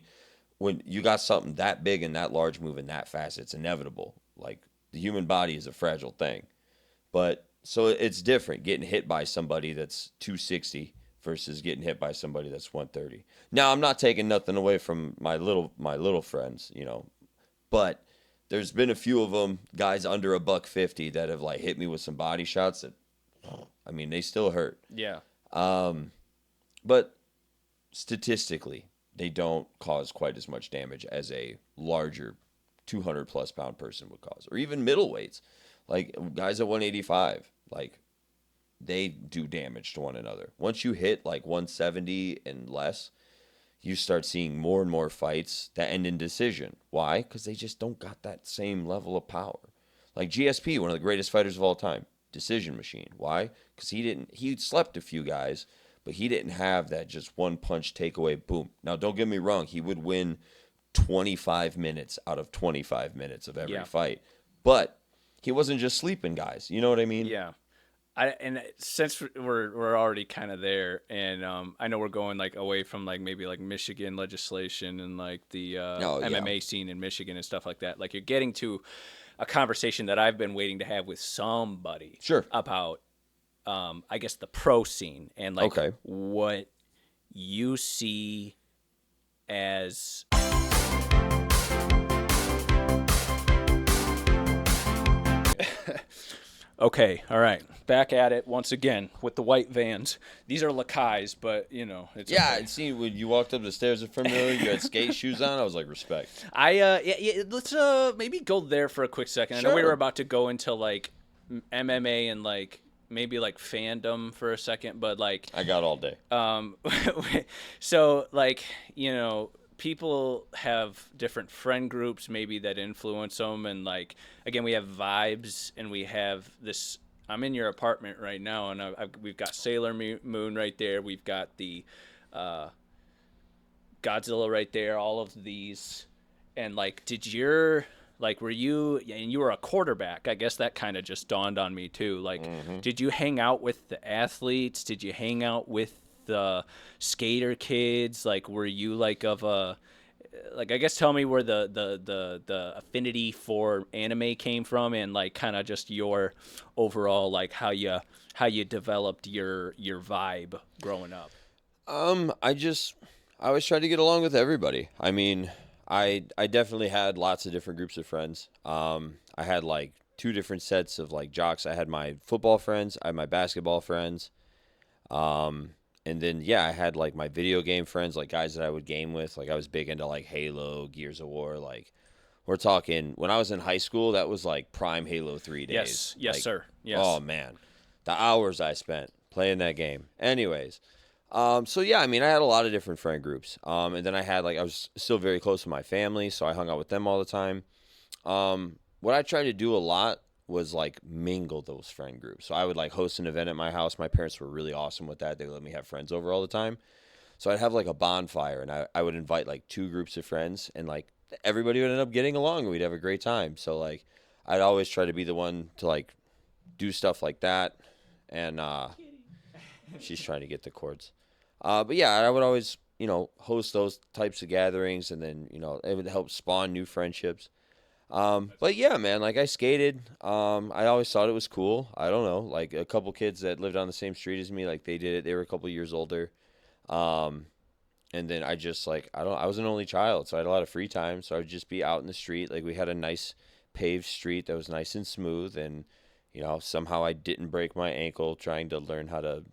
When you got something that big and that large moving that fast, it's inevitable. Like the human body is a fragile thing, but so it's different getting hit by somebody that's 260 versus getting hit by somebody that's 130. Now, I'm not taking nothing away from my little friends, you know, but there's been a few of them, guys under a buck 50, that have like hit me with some body shots that, I mean, they still hurt. yeah. But statistically, they don't cause quite as much damage as a larger 200 plus pound person would cause, or even middleweights, like guys at 185, like they do damage to one another. Once you hit like 170 and less, you start seeing more and more fights that end in decision. Why? Because they just don't got that same level of power. Like GSP, one of the greatest fighters of all time, decision machine. Why? Because he slept a few guys, but he didn't have that just one punch takeaway, boom. Now, don't get me wrong, he would win 25 minutes out of 25 minutes of every Yeah. fight, but he wasn't just sleeping guys. You know what I mean? Yeah. And since we're already kind of there, and I know we're going like away from like maybe like Michigan legislation and like the Oh, yeah. MMA scene in Michigan and stuff like that. Like you're getting to a conversation that I've been waiting to have with somebody Sure. about, I guess the pro scene and like Okay. what you see as. Okay, all right. Back at it once again with the white vans. These are Lakais, but you know, it's Yeah, okay. I'd seen when you walked up the stairs in front of me, you had skate shoes on. I was like, respect. Yeah, let's maybe go there for a quick second. I know we Sure. were about to go into like MMA and like maybe like fandom for a second, but like I got all day. so like, you know, people have different friend groups maybe that influence them, and like again we have vibes and we have this. I'm in your apartment right now, and we've got Sailor Moon right there. We've got the Godzilla right there. All of these, and like, were you? And you were a quarterback. I guess that kind of just dawned on me too. Like, did you hang out with the athletes? Did you hang out with the skater kids? Like, were you like of a like, I guess tell me where the affinity for anime came from, and like kind of just your overall like how you developed your vibe growing up. I always tried to get along with everybody. I mean, I definitely had lots of different groups of friends. I had like two different sets of like jocks. I had my football friends, I had my basketball friends. And then, yeah, I had like my video game friends, like guys that I would game with. Like I was big into like Halo, Gears of War. Like we're talking when I was in high school, that was like prime Halo 3 days. Yes, Like, sir. Yes. Oh man, the hours I spent playing that game. Anyways, So yeah, I mean, I had a lot of different friend groups. And then I was still very close to my family, so I hung out with them all the time. What I tried to do a lot was like mingle those friend groups. So I would like host an event at my house. My parents were really awesome with that. They let me have friends over all the time. So I'd have like a bonfire, and I would invite like two groups of friends, and like everybody would end up getting along, and we'd have a great time. So like I'd always try to be the one to like do stuff like that. And she's trying to get the cords. But yeah, I would always, host those types of gatherings, and then, it would help spawn new friendships. But yeah, man, like I skated. I always thought it was cool. I don't know, like a couple kids that lived on the same street as me, like they did it. They were a couple years older. Um, and then I just like, I was an only child, so I had a lot of free time. So I would just be out in the street. Like we had a nice paved street that was nice and smooth, and somehow I didn't break my ankle trying to learn how to,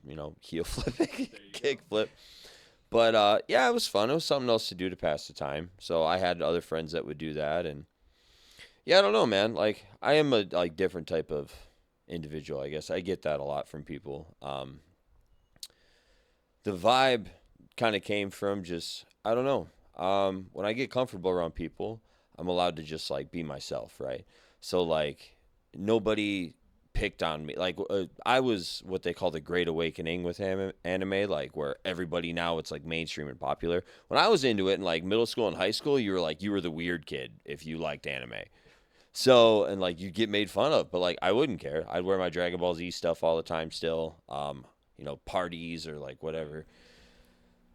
heel flip, kick flip. But yeah, it was fun. It was something else to do to pass the time. So I had other friends that would do that, and yeah, I don't know, man. Like I am a like different type of individual, I guess. I get that a lot from people. The vibe kind of came from just I don't know. When I get comfortable around people, I'm allowed to just like be myself, right? So like nobody picked on me. Like I was what they call the Great Awakening with anime, like where everybody now it's like mainstream and popular. When I was into it in like middle school and high school, you were the weird kid if you liked anime. So and like you get made fun of, but like I wouldn't care. I'd wear my Dragon Ball Z stuff all the time still. Parties or like whatever.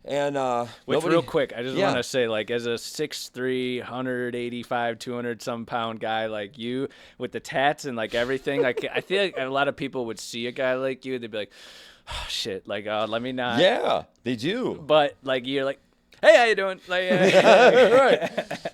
And Which, nobody, real quick, I just yeah, want to say, like, as a 6'3", 185, 200 some pound guy like you, with the tats and like everything, like I feel like a lot of people would see a guy like you, they'd be like, oh, shit, like, let me not. yeah, they do. But like you're like, hey, how you doing? Like, Right.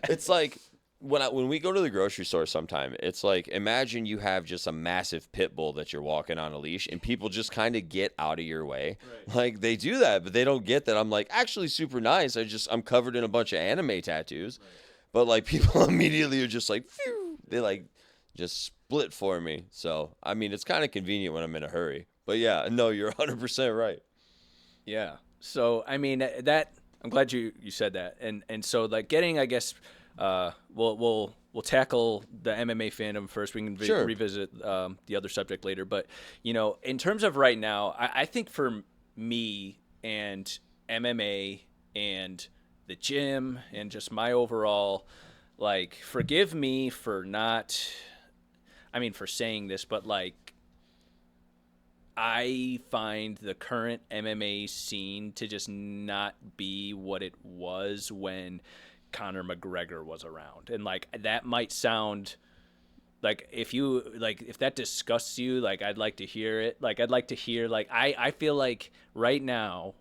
It's like when we go to the grocery store sometime, it's like imagine you have just a massive pit bull that you're walking on a leash and people just kind of get out of your way. Right. Like they do that, but they don't get that I'm like actually super nice. I'm covered in a bunch of anime tattoos. Right. But like people immediately are just like phew, they like just split for me. So, I mean, it's kind of convenient when I'm in a hurry. But yeah, no, you're 100% right. Yeah. So I mean that I'm glad you said that, and so like getting, I guess, we'll tackle the MMA fandom first. We can Sure. revisit the other subject later. But in terms of right now, I think for me and MMA and the gym and just my overall, like, forgive me for not, I mean, for saying this, but like, I find the current MMA scene to just not be what it was when Conor McGregor was around. And like that might sound like if that disgusts you, like I'd like to hear it. Like I'd like to hear like I feel like right now,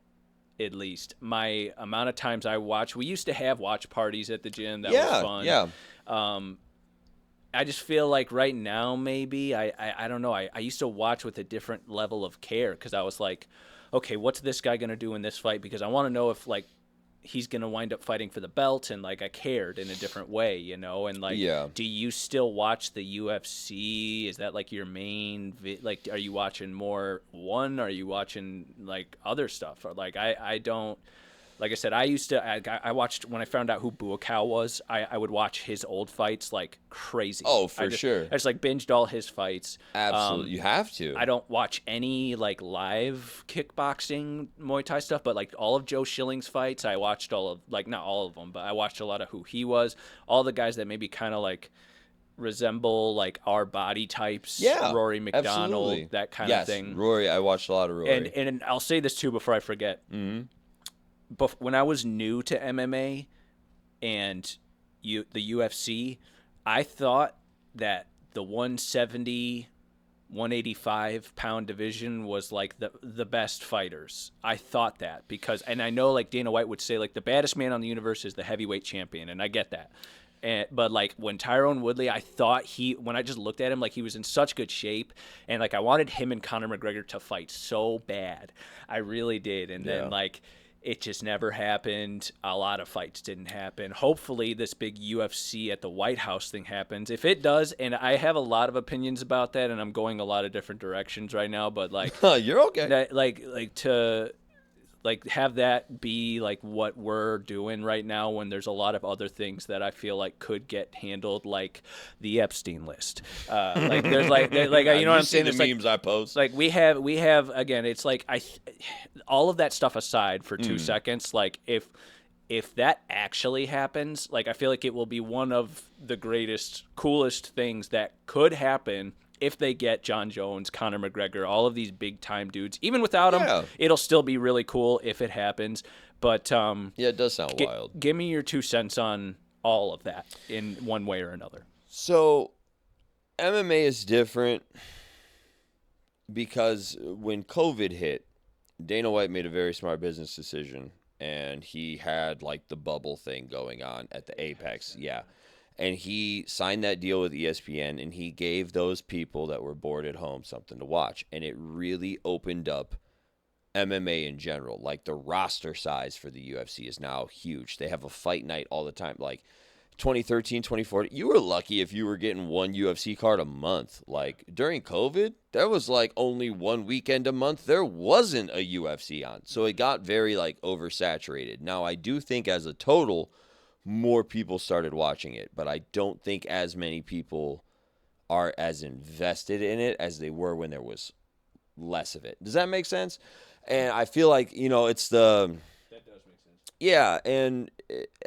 at least, my amount of times we used to have watch parties at the gym. That was fun. Yeah. I just feel like right now, maybe, I don't know. I used to watch with a different level of care because I was like, okay, what's this guy going to do in this fight? Because I want to know if, like, he's going to wind up fighting for the belt, and, like, I cared in a different way, And, like, Yeah. Do you still watch the UFC? Is that, like, your main like, are you watching more one? Or are you watching, like, other stuff? Or, like, I don't... Like I said, I watched, when I found out who Buakaw was, I would watch his old fights like crazy. Oh, for sure. I just like binged all his fights. Absolutely. You have to. I don't watch any like live kickboxing Muay Thai stuff, but like all of Joe Schilling's fights, I watched all of, like not all of them, but I watched a lot of who he was. All the guys that maybe kind of like resemble like our body types. Yeah, Rory McDonald, absolutely. that kind of thing. Yes, Rory. I watched a lot of Rory. And I'll say this too before I forget. Mm-hmm. But when I was new to MMA and the UFC, I thought that the 170, 185 pound division was like the best fighters. I thought that because, and I know like Dana White would say like the baddest man on the universe is the heavyweight champion, and I get that. But like when Tyrone Woodley, I thought when I just looked at him, like he was in such good shape, and like I wanted him and Conor McGregor to fight so bad. I really did. And then like it just never happened. A lot of fights didn't happen. Hopefully this big UFC at the White House thing happens. If it does, and I have a lot of opinions about that, and I'm going a lot of different directions right now, but like You're okay. that, like like have that be like what we're doing right now when there's a lot of other things that I feel like could get handled, like the Epstein list. Like there's like you know what I'm saying? The It's memes I post. like we have again. It's like all of that stuff aside for 2 seconds. Like if that actually happens, like I feel like it will be one of the greatest, coolest things that could happen if they get John Jones, Conor McGregor, all of these big time dudes. Even without them, it'll still be really cool if it happens. But yeah, it does sound wild. Give me your 2 cents on all of that in one way or another. So MMA is different because when COVID hit, Dana White made a very smart business decision, and he had like the bubble thing going on at the Apex. Yeah. And he signed that deal with ESPN, and he gave those people that were bored at home something to watch. And it really opened up MMA in general. Like the roster size for the UFC is now huge. They have a fight night all the time. Like 2013, 2014, you were lucky if you were getting one UFC card a month. Like during COVID, there was like only one weekend a month. There wasn't a UFC on. So it got very like oversaturated. Now, I do think as a total, more people started watching it, but I don't think as many people are as invested in it as they were when there was less of it. Does that make sense? And I feel like, it's the... That does make sense. Yeah, and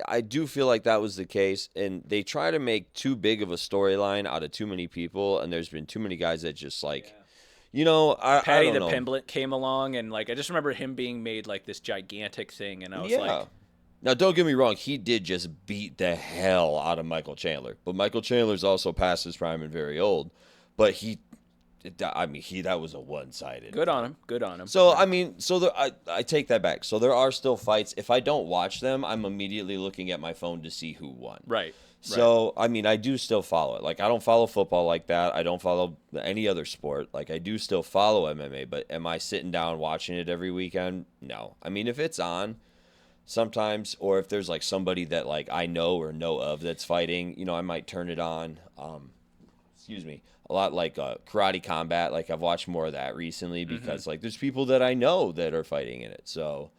I do feel like that was the case, and they try to make too big of a storyline out of too many people, and there's been too many guys that just like... I Patty don't the know. Pimblett came along, and like I just remember him being made like this gigantic thing, and I was like, now, don't get me wrong. He did just beat the hell out of Michael Chandler. But Michael Chandler's also past his prime and very old. But that was a one-sided. good on him. So, I take that back. So, there are still fights. If I don't watch them, I'm immediately looking at my phone to see who won. Right. So, I do still follow it. Like, I don't follow football like that. I don't follow any other sport. Like, I do still follow MMA. But am I sitting down watching it every weekend? No. If it's on... sometimes, or if there's like somebody that like I know or know of that's fighting, I might turn it on. A lot like Karate Combat. Like I've watched more of that recently because like there's people that I know that are fighting in it. So,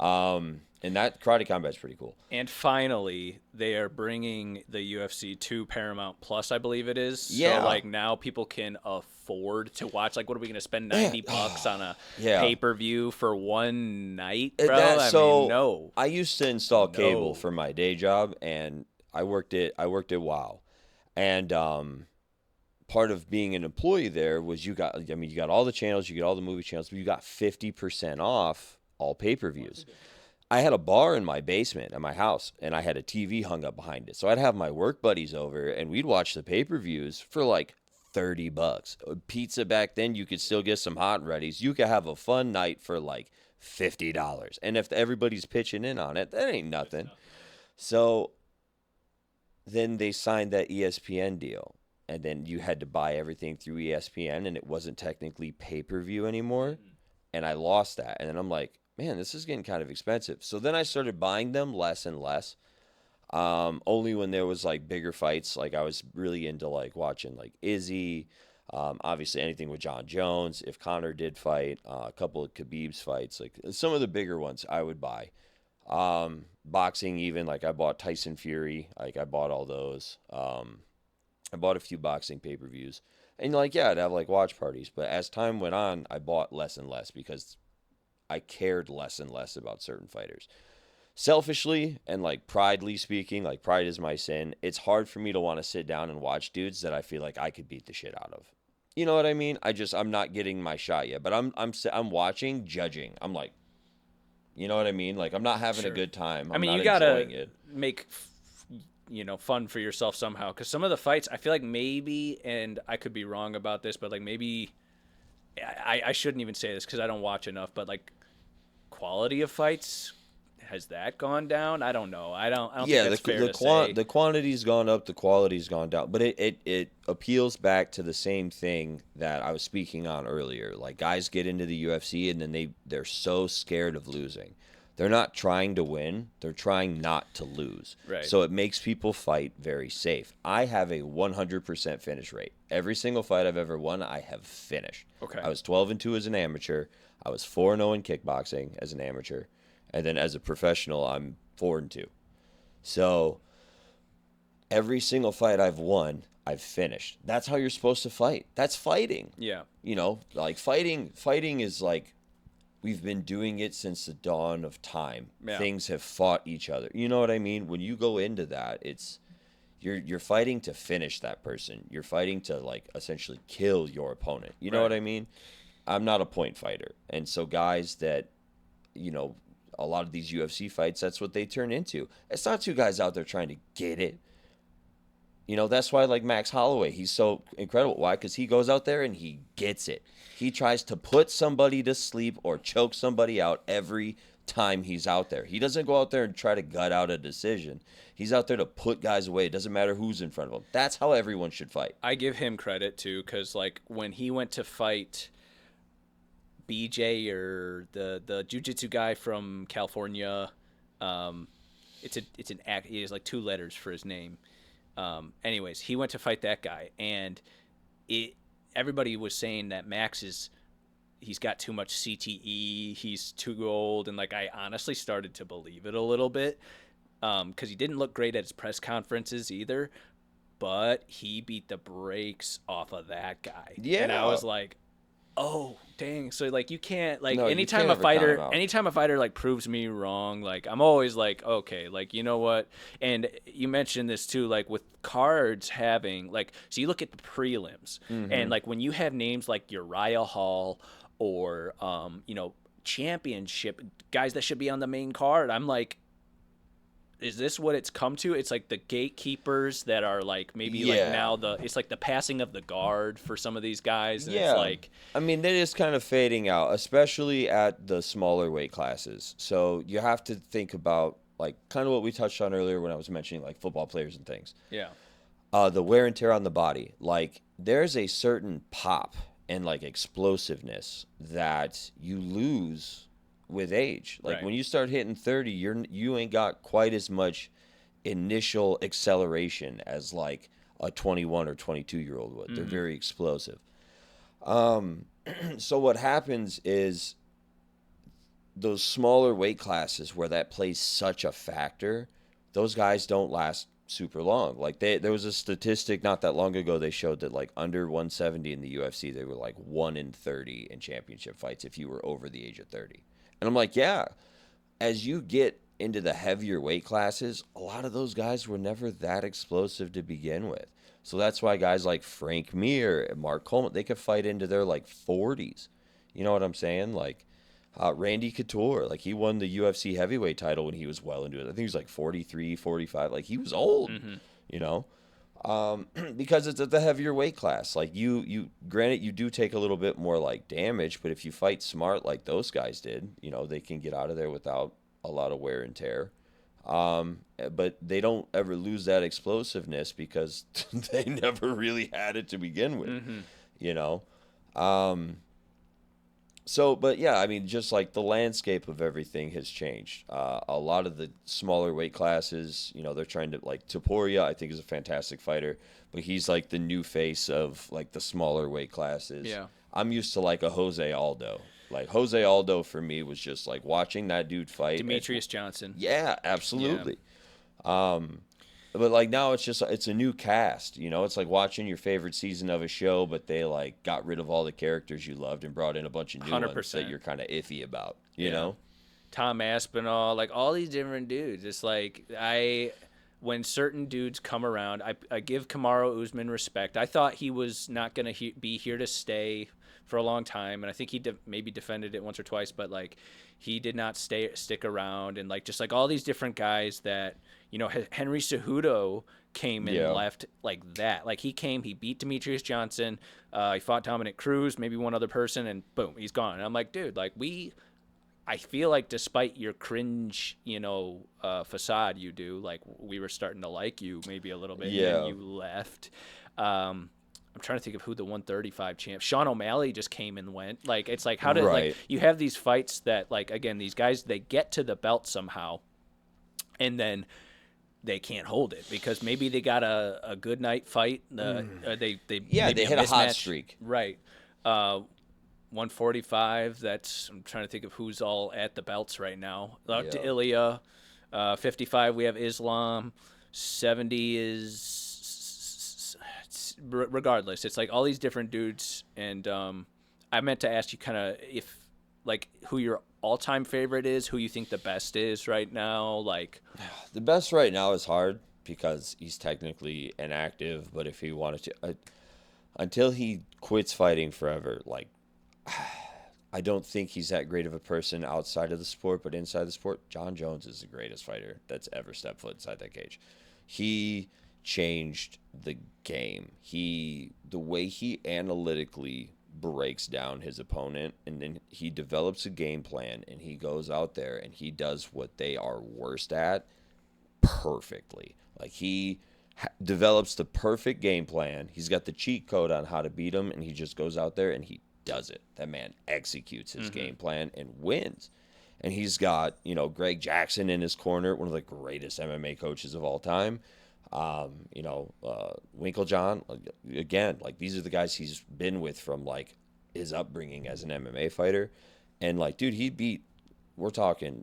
and that Karate Combat's pretty cool. And finally, they are bringing the UFC to Paramount Plus, I believe it is. Yeah. So like now people can afford to watch. Like, what are we going to spend $90 on a pay-per-view for one night, bro? No. I used to install cable for my day job, and I worked at WoW, and part of being an employee there was you got all the channels, you get all the movie channels, but you got 50% off all pay-per-views. I had a bar in my basement at my house, and I had a TV hung up behind it. So I'd have my work buddies over, and we'd watch the pay-per-views for like $30. Pizza back then, you could still get some hot and readies. You could have a fun night for like $50. And if everybody's pitching in on it, that ain't nothing. So then they signed that ESPN deal, and then you had to buy everything through ESPN, and it wasn't technically pay-per-view anymore. And I lost that. And then I'm like, man, this is getting kind of expensive. So then I started buying them less and less. Only when there was like bigger fights. Like I was really into like watching like Izzy, obviously anything with John Jones. If Conor did fight, a couple of Khabib's fights, like some of the bigger ones I would buy. Boxing even, like I bought Tyson Fury, like I bought all those. I bought a few boxing pay-per-views. And like, yeah, I'd have like watch parties. But as time went on, I bought less and less because I cared less and less about certain fighters. Selfishly and like pridely speaking, like pride is my sin. It's hard for me to want to sit down and watch dudes that I feel like I could beat the shit out of. You know what I mean? I'm not getting my shot yet, but I'm watching, judging. I'm like, you know what I mean? Like I'm not having a good time. You gotta make fun for yourself somehow, because some of the fights I feel like maybe, and I could be wrong about this, but like maybe I shouldn't even say this because I don't watch enough, but like quality of fights, has that gone down? I don't know. I don't think that's fair to say. The quantity's gone up, the quality's gone down, but it appeals back to the same thing that I was speaking on earlier. Like guys get into the UFC and then they're so scared of losing. They're not trying to win. They're trying not to lose. Right. So it makes people fight very safe. I have a 100% finish rate. Every single fight I've ever won, I have finished. Okay. I was 12-2 as an amateur. I was 4-0 in kickboxing as an amateur. And then as a professional, I'm 4-2. So every single fight I've won, I've finished. That's how you're supposed to fight. That's fighting. Yeah. You know, like fighting is like we've been doing it since the dawn of time. Yeah. Things have fought each other. You know what I mean? When you go into that, it's you're fighting to finish that person. You're fighting to like essentially kill your opponent. You know Right. what I mean? I'm not a point fighter. And so guys that, you know, a lot of these UFC fights, that's what they turn into. It's not two guys out there trying to get it. You know, that's why, like, Max Holloway, he's so incredible. Why? Because he goes out there and he gets it. He tries to put somebody to sleep or choke somebody out every time he's out there. He doesn't go out there and try to gut out a decision. He's out there to put guys away. It doesn't matter who's in front of him. That's how everyone should fight. I give him credit too, because like when he went to fight BJ or the jiu-jitsu guy from California, it's an act. He has like 2 letters for his name. Anyways, he went to fight that guy, and everybody was saying that he's got too much CTE, he's too old, and like I honestly started to believe it a little bit, because he didn't look great at his press conferences either, but he beat the brakes off of that guy. Yeah. And I was like, oh dang. So like you can't like No, you anytime can't a ever count him fighter out. like proves me wrong, like I'm always like, okay, like you know what? And you mentioned this too, like with cards having like, so you look at the prelims, and like when you have names like Uriah Hall or you know, championship guys that should be on the main card, I'm like, is this what it's come to? It's like the gatekeepers that are like maybe like Yeah. now it's like the passing of the guard for some of these guys, and Yeah. it's like I mean, that is kind of fading out, especially at the smaller weight classes. So you have to think about, like, kind of what we touched on earlier when I was mentioning, like, football players and things. yeah. The wear and tear on the body. Like, there's a certain pop and, like, explosiveness that you lose with age. Like, Right. when you start hitting 30, you ain't got quite as much initial acceleration as, like, a 21 or 22-year-old would. They're very explosive. So what happens is those smaller weight classes where that plays such a factor, those guys don't last super long. Like there was a statistic not that long ago, they showed that like under 170 in the UFC, they were like 1 in 30 in championship fights if you were over the age of 30. And I'm like, yeah, as you get into the heavier weight classes, a lot of those guys were never that explosive to begin with. So that's why guys like Frank Mir and Mark Coleman, they could fight into their like 40s. You know what I'm saying? Like Randy Couture, like he won the UFC heavyweight title when he was well into it. I think he was like 43, 45. Like he was old, you know, because it's at the heavier weight class. Like you granted, you do take a little bit more like damage, but if you fight smart like those guys did, you know, they can get out of there without a lot of wear and tear. But they don't ever lose that explosiveness because they never really had it to begin with, you know? So, but yeah, I mean, just like the landscape of everything has changed. A lot of the smaller weight classes, you know, they're trying to, like, Topuria, I think, is a fantastic fighter, but he's like the new face of like the smaller weight classes. Yeah. I'm used to like a Jose Aldo. Like Jose Aldo for me was just like watching that dude fight. Demetrius Johnson. Yeah, absolutely. But like now it's a new cast, you know. It's like watching your favorite season of a show, but they like got rid of all the characters you loved and brought in a bunch of new ones 100%. that you're kind of iffy about, you Yeah. know. Tom Aspinall, like all these different dudes. It's like when certain dudes come around, I give Kamaru Usman respect. I thought he was not going to be here to stay for a long time, and I think he maybe defended it once or twice, but like he did not stick around, and like just like all these different guys that, you know, Henry Cejudo came and left like that. Like he came, he beat Demetrius Johnson, he fought Dominic Cruz, maybe one other person, and boom, he's gone. And I'm like, dude, like I feel like despite your cringe, you know, facade you do, like we were starting to like you maybe a little bit, and then you left. I'm trying to think of who the 135 champ. Sean O'Malley just came and went. Like, it's like, how did, like, Right. you have these fights that, like, again, these guys, they get to the belt somehow, and then they can't hold it because maybe they got a good night fight. They Yeah, maybe they hit a hot mismatch. streak. Right. 145. That's, I'm trying to think of who's all at the belts right now. To Yeah. Ilya. 55. We have Islam. 70 is. Regardless, it's like all these different dudes, and I meant to ask you kind of if like who your all-time favorite is, who you think the best is right now, like. The best right now is hard because he's technically inactive, but if he wanted to, until he quits fighting forever, like, I don't think he's that great of a person outside of the sport, but inside the sport, John Jones is the greatest fighter that's ever stepped foot inside that cage. He changed the game. The way he analytically breaks down his opponent, and then he develops a game plan, and he goes out there and he does what they are worst at perfectly. Like, he develops the perfect game plan. He's got the cheat code on how to beat him, and he just goes out there and he does it. That man executes his game plan and wins. And he's got, Greg Jackson in his corner, one of the greatest MMA coaches of all time. Winklejohn, again, like, these are the guys he's been with from, like, his upbringing as an MMA fighter. And, like, dude, we're talking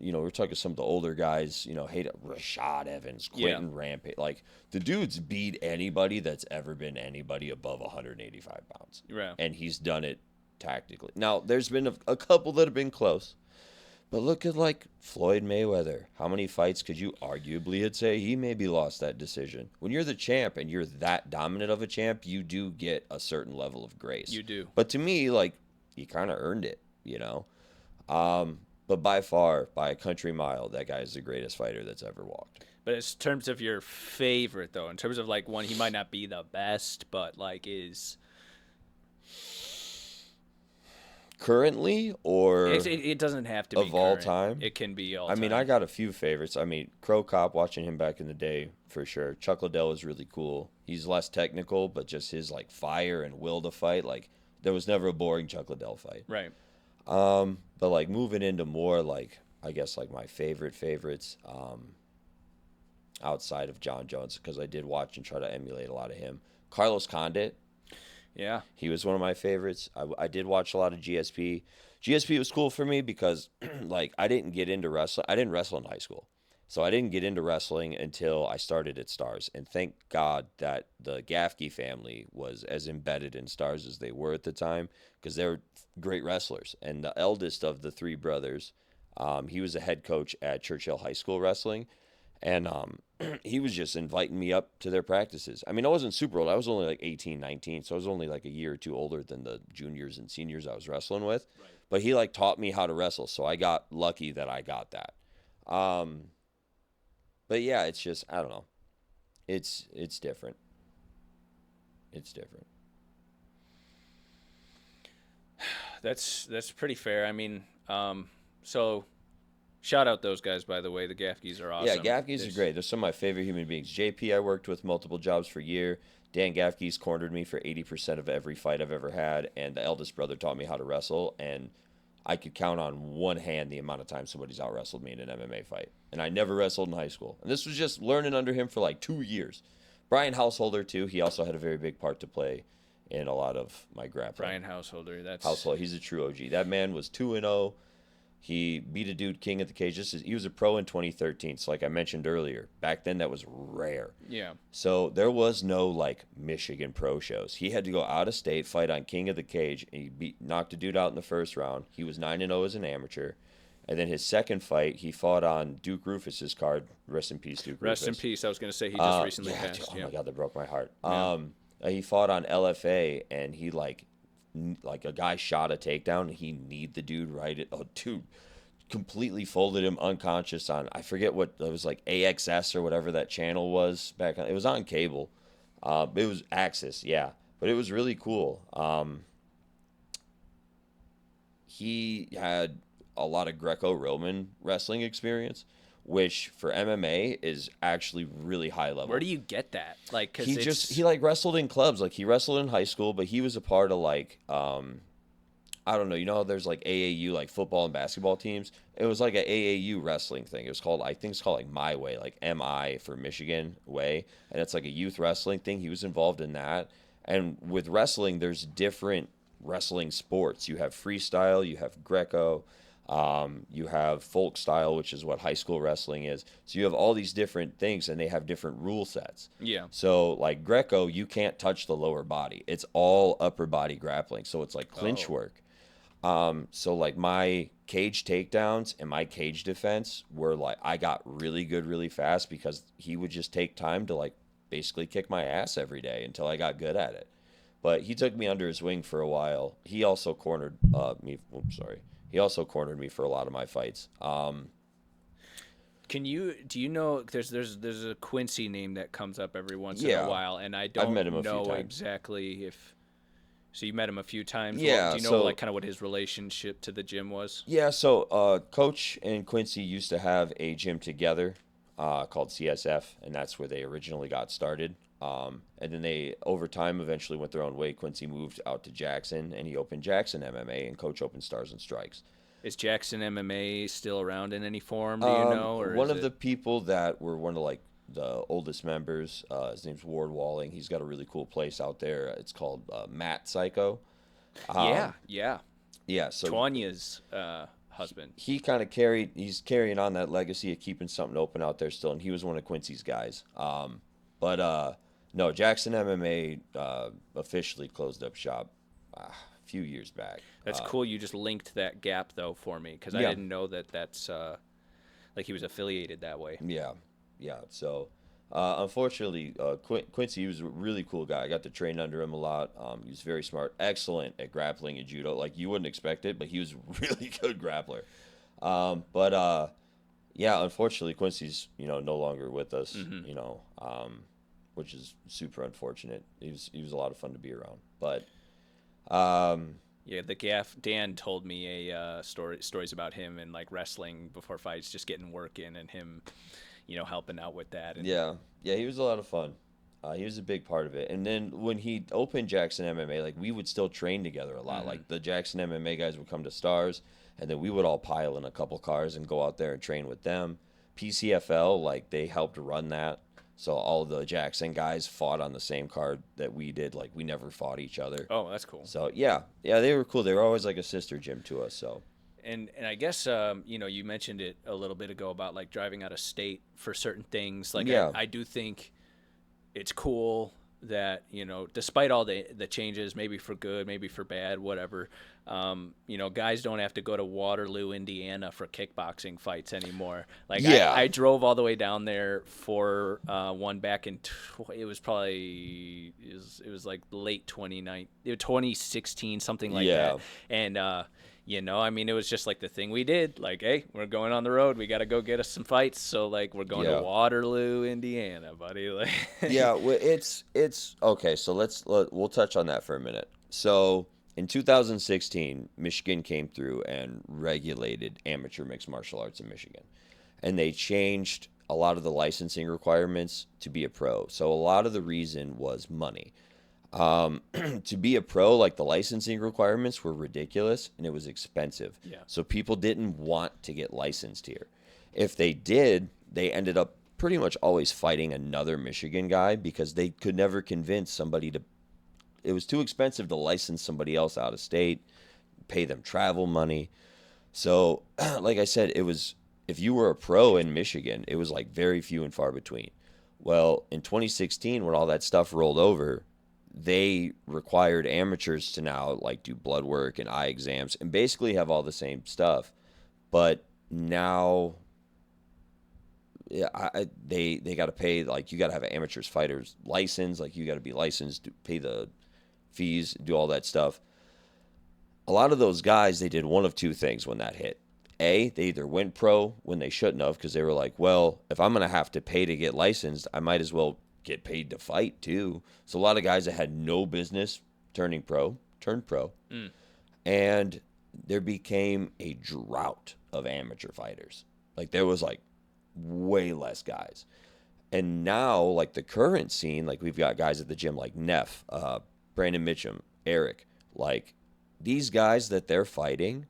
some of the older guys, Rashad Evans, Quentin Rampage. Like, the dude's beat anybody that's ever been anybody above 185 pounds. Yeah. And he's done it tactically. Now, there's been a couple that have been close. But look at, like, Floyd Mayweather. How many fights could you arguably say he maybe lost that decision? When you're the champ and you're that dominant of a champ, you do get a certain level of grace. You do. But to me, like, he kind of earned it, But by far, by a country mile, that guy is the greatest fighter that's ever walked. But in terms of your favorite, though, in terms of, like, one, he might not be the best, but, like, is... Currently, or it doesn't have to be of all current. time? It can be all I time. mean, I got a few favorites. I mean, Crow Cop, watching him back in the day, for sure. Chuck Liddell was really cool. He's less technical, but just his, like, fire and will to fight. Like, there was never a boring Chuck Liddell fight. Right. But, like, moving into more, like, I guess, like, my favorites, outside of John Jones, because I did watch and try to emulate a lot of him. Carlos Condit. Yeah. He was one of my favorites. I did watch a lot of GSP. GSP was cool for me because, like, I didn't get into wrestling. I didn't wrestle in high school. So I didn't get into wrestling until I started at Stars. And thank God that the Gafke family was as embedded in Stars as they were at the time, because they were great wrestlers. And the eldest of the three brothers, he was a head coach at Churchill High School Wrestling. And he was just inviting me up to their practices. I mean, I wasn't super old. I was only like 18, 19. So I was only like a year or two older than the juniors and seniors I was wrestling with. Right. But he, like, taught me how to wrestle. So I got lucky that I got that. But yeah, it's just, I don't know. It's different. It's different. That's pretty fair. I mean, so shout out those guys, by the way. The Gafkes are awesome. Yeah, Gafkes are great. They're some of my favorite human beings. JP, I worked with multiple jobs for a year. Dan Gafke's cornered me for 80% of every fight I've ever had, and the eldest brother taught me how to wrestle, and I could count on one hand the amount of times somebody's out-wrestled me in an MMA fight. And I never wrestled in high school. And this was just learning under him for like 2 years. Brian Householder, too. He also had a very big part to play in a lot of my grappling. Brian Householder, He's a true OG. That man was 2-0. He beat a dude king at the cage. He was a pro in 2013. So like I mentioned earlier, back then that was rare. Yeah. So there was no, like, Michigan pro shows. He had to go out of state, fight on king of the cage, and he knocked a dude out in the first round. He was 9-0 as an amateur. And then his second fight, he fought on Duke Rufus's card. Rest in peace, Duke Rufus. Rest in peace. I was going to say he just recently yeah, passed. Oh, my God, that broke my heart. Yeah. He fought on LFA, and he, like a guy shot a takedown, and he kneed the dude right at, dude, completely folded him unconscious on, I forget what, it was like AXS or whatever that channel was back on. It was on cable. It was Axis, yeah. But it was really cool. He had a lot of Greco-Roman wrestling experience. which for MMA is actually really high level. Where do you get that? Like, because He like wrestled in clubs. Like he wrestled in high school, but he was a part of like I don't know. You know how there's like AAU, like football and basketball teams? It was like an AAU wrestling thing. It was called, I think it's called like My Way, like MI for Michigan Way. And it's like a youth wrestling thing. He was involved in that. And with wrestling, there's different wrestling sports. You have freestyle, you have Greco, you have folk style, which is what high school wrestling is. So you have all these different things, and they have different rule sets. Yeah. So like Greco, you can't touch the lower body. It's all upper body grappling. So it's like clinch work. So like my cage takedowns and my cage defense were like, I got really good really fast because he would just take time to like basically kick my ass every day until I got good at it. But he took me under his wing for a while. He also cornered me. Oops, sorry. He also cornered me for a lot of my fights. Do you know there's a Quincy name that comes up every once in Yeah. a while, and I I've don't met him a few know times. exactly if. So you met him a few times. Yeah, Do you know so- like kind of what his relationship to the gym was? Yeah, so Coach and Quincy used to have a gym together called CSF, and that's where they originally got started. And then they, over time, eventually went their own way. Quincy moved out to Jackson, and he opened Jackson MMA, and Coach opened Stars and Strikes. Is Jackson MMA still around in any form? Do you know? Or One is of it... the people that were one of like the oldest members, his name's Ward Walling. He's got a really cool place out there. It's called Matt Psycho. yeah. Yeah, so Twanya's husband. he's carrying on that legacy of keeping something open out there still, and he was one of Quincy's guys. No, Jackson MMA officially closed up shop a few years back. That's cool. You just linked that gap though for me because I Yeah. didn't know that's like he was affiliated that way. Yeah. So, unfortunately, Quincy, he was a really cool guy. I got to train under him a lot. He was very smart, excellent at grappling and judo. Like you wouldn't expect it, but he was a really good grappler. Yeah, unfortunately, Quincy's no longer with us. Which is super unfortunate. He was a lot of fun to be around, but. Yeah, the gaff. Dan told me a stories about him and like wrestling before fights, just getting work in, and him, helping out with that. And Yeah, he was a lot of fun. He was a big part of it. And then when he opened Jackson MMA, like we would still train together a lot. Like the Jackson MMA guys would come to Stars, and then we would all pile in a couple cars and go out there and train with them. PCFL, like they helped run that. So all the Jackson guys fought on the same card that we did. Like we never fought each other. Oh, that's cool. So yeah, they were cool. They were always like a sister gym to us. So And I guess you mentioned it a little bit ago about like driving out of state for certain things. Like Yeah. I do think it's cool that despite all the changes, maybe for good, maybe for bad, whatever, guys don't have to go to Waterloo, Indiana for kickboxing fights anymore. Like Yeah. I drove all the way down there for one back in it was like late 2016, something like Yeah. that. And it was just like the thing we did. Like, hey, we're going on the road. We got to go get us some fights. So, like, we're going Yeah. to Waterloo, Indiana, buddy. Like, yeah, well, it's okay. So we'll touch on that for a minute. So in 2016, Michigan came through and regulated amateur mixed martial arts in Michigan, and they changed a lot of the licensing requirements to be a pro. So a lot of the reason was money. To be a pro, like the licensing requirements were ridiculous and it was expensive. Yeah. So people didn't want to get licensed here. If they did, they ended up pretty much always fighting another Michigan guy because they could never convince somebody to. It was too expensive to license somebody else out of state, pay them travel money. So, like I said, it was, if you were a pro in Michigan, it was like very few and far between. Well, in 2016, when all that stuff rolled over, they required amateurs to now like do blood work and eye exams and basically have all the same stuff. But now, they got to pay, like you got to have an amateurs fighters license, like you got to be licensed to pay the fees, do all that stuff. A lot of those guys, they did one of two things when that hit. They either went pro when they shouldn't have because they were like, well, if I'm going to have to pay to get licensed, I might as well get paid to fight too. So a lot of guys that had no business turning pro turned pro. And there became a drought of amateur fighters. Like there was like way less guys. And now, like the current scene, like we've got guys at the gym like Neff, Brandon Mitchum, Eric, like these guys that they're fighting,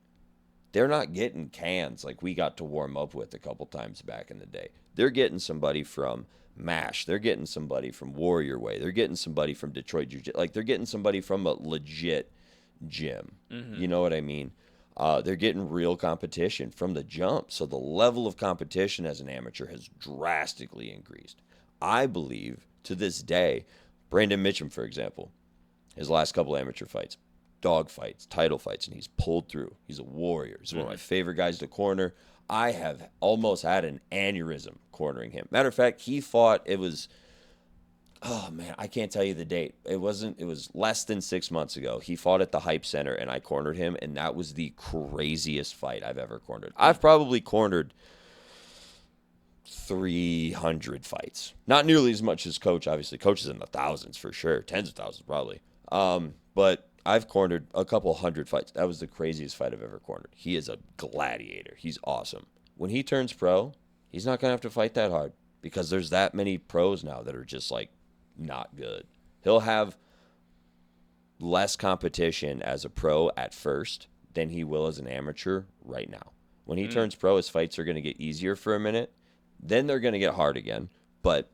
they're not getting cans like we got to warm up with a couple times back in the day. They're getting somebody from MASH. They're getting somebody from Warrior Way. They're getting somebody from Detroit Jiu-Jitsu. Like they're getting somebody from a legit gym. You know what I mean? They're getting real competition from the jump. So the level of competition as an amateur has drastically increased. I believe to this day, Brandon Mitchum, for example, his last couple amateur fights, dog fights, title fights, and he's pulled through. He's a warrior. He's one of my favorite guys to corner. I have almost had an aneurysm cornering him. Matter of fact, he fought, it was, oh man, I can't tell you the date. It was less than 6 months ago. He fought at the Hype Center and I cornered him, and that was the craziest fight I've ever cornered. I've probably cornered 300 fights. Not nearly as much as Coach, obviously. Coach is in the thousands for sure, tens of thousands probably. But I've cornered a couple hundred fights. That was the craziest fight I've ever cornered. He is a gladiator. He's awesome. When he turns pro, he's not going to have to fight that hard because there's that many pros now that are just like not good. He'll have less competition as a pro at first than he will as an amateur right now. When he turns pro, his fights are going to get easier for a minute. Then they're going to get hard again. But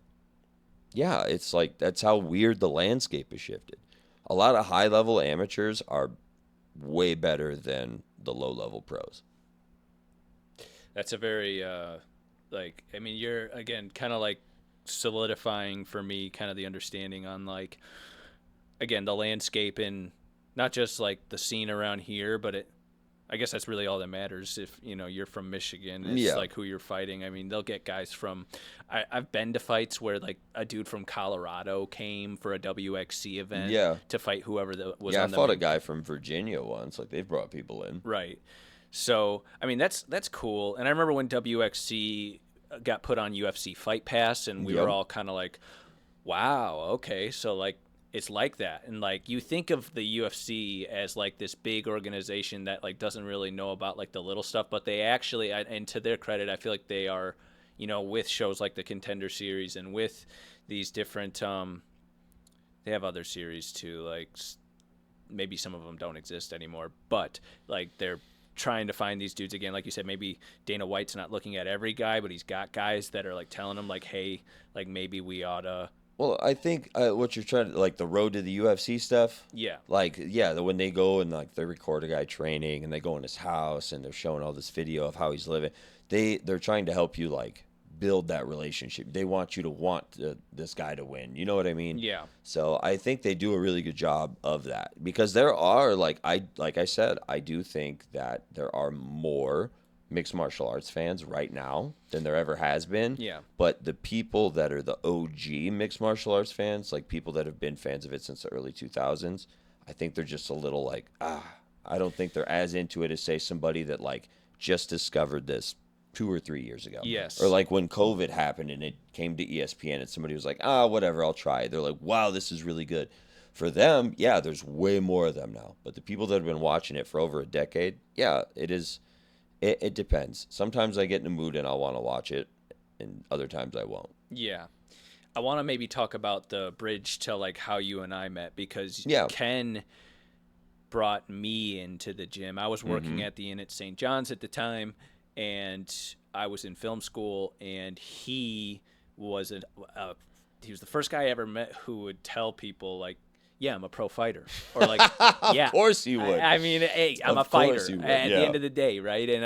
yeah, it's like that's how weird the landscape has shifted. A lot of high-level amateurs are way better than the low-level pros. That's a very, you're, again, kind of like solidifying for me kind of the understanding on, like, again, the landscape and not just, like, the scene around here, but I guess that's really all that matters. If, you're from Michigan, it's like who you're fighting. I mean, they'll get guys from I've been to fights where like a dude from Colorado came for a WXC event to fight whoever was on the I fought a guy from Virginia once. Like they've brought people in. Right. So, I mean, that's cool. And I remember when WXC got put on UFC Fight Pass and we were all kind of like, wow, okay. So like it's like that. And like you think of the UFC as like this big organization that like doesn't really know about like the little stuff, but they actually, and to their credit, I feel like they are, with shows like the Contender Series and with these different they have other series too, like maybe some of them don't exist anymore, but like they're trying to find these dudes again. Like you said, maybe Dana White's not looking at every guy, but he's got guys that are like telling him like, hey, like maybe we ought to. Well, I think what you're trying to, like the road to the UFC stuff. Yeah. Like, when they go and like they record a guy training and they go in his house and they're showing all this video of how he's living, they're trying to help you like build that relationship. They want you to want this guy to win. You know what I mean? Yeah. So I think they do a really good job of that because there are like I said, I do think that there are more mixed martial arts fans right now than there ever has been. Yeah. But the people that are the OG mixed martial arts fans, like people that have been fans of it since the early 2000s, I think they're just a little like, I don't think they're as into it as say somebody that like just discovered this 2 or 3 years ago. Yes. Or like when COVID happened and it came to ESPN and somebody was like, whatever, I'll try it. They're like, wow, this is really good. For them, yeah, there's way more of them now. But the people that have been watching it for over a decade, yeah, it is. It depends. Sometimes I get in a mood and I'll want to watch it, and other times I won't. Yeah. I want to maybe talk about the bridge to like how you and I met because Ken brought me into the gym. I was working at the Inn at St. John's at the time, and I was in film school, and he was he was the first guy I ever met who would tell people like, yeah, I'm a pro fighter. Or like, yeah. Of course he would. I mean, hey, I'm a Of course fighter he would, at the end of the day, right? And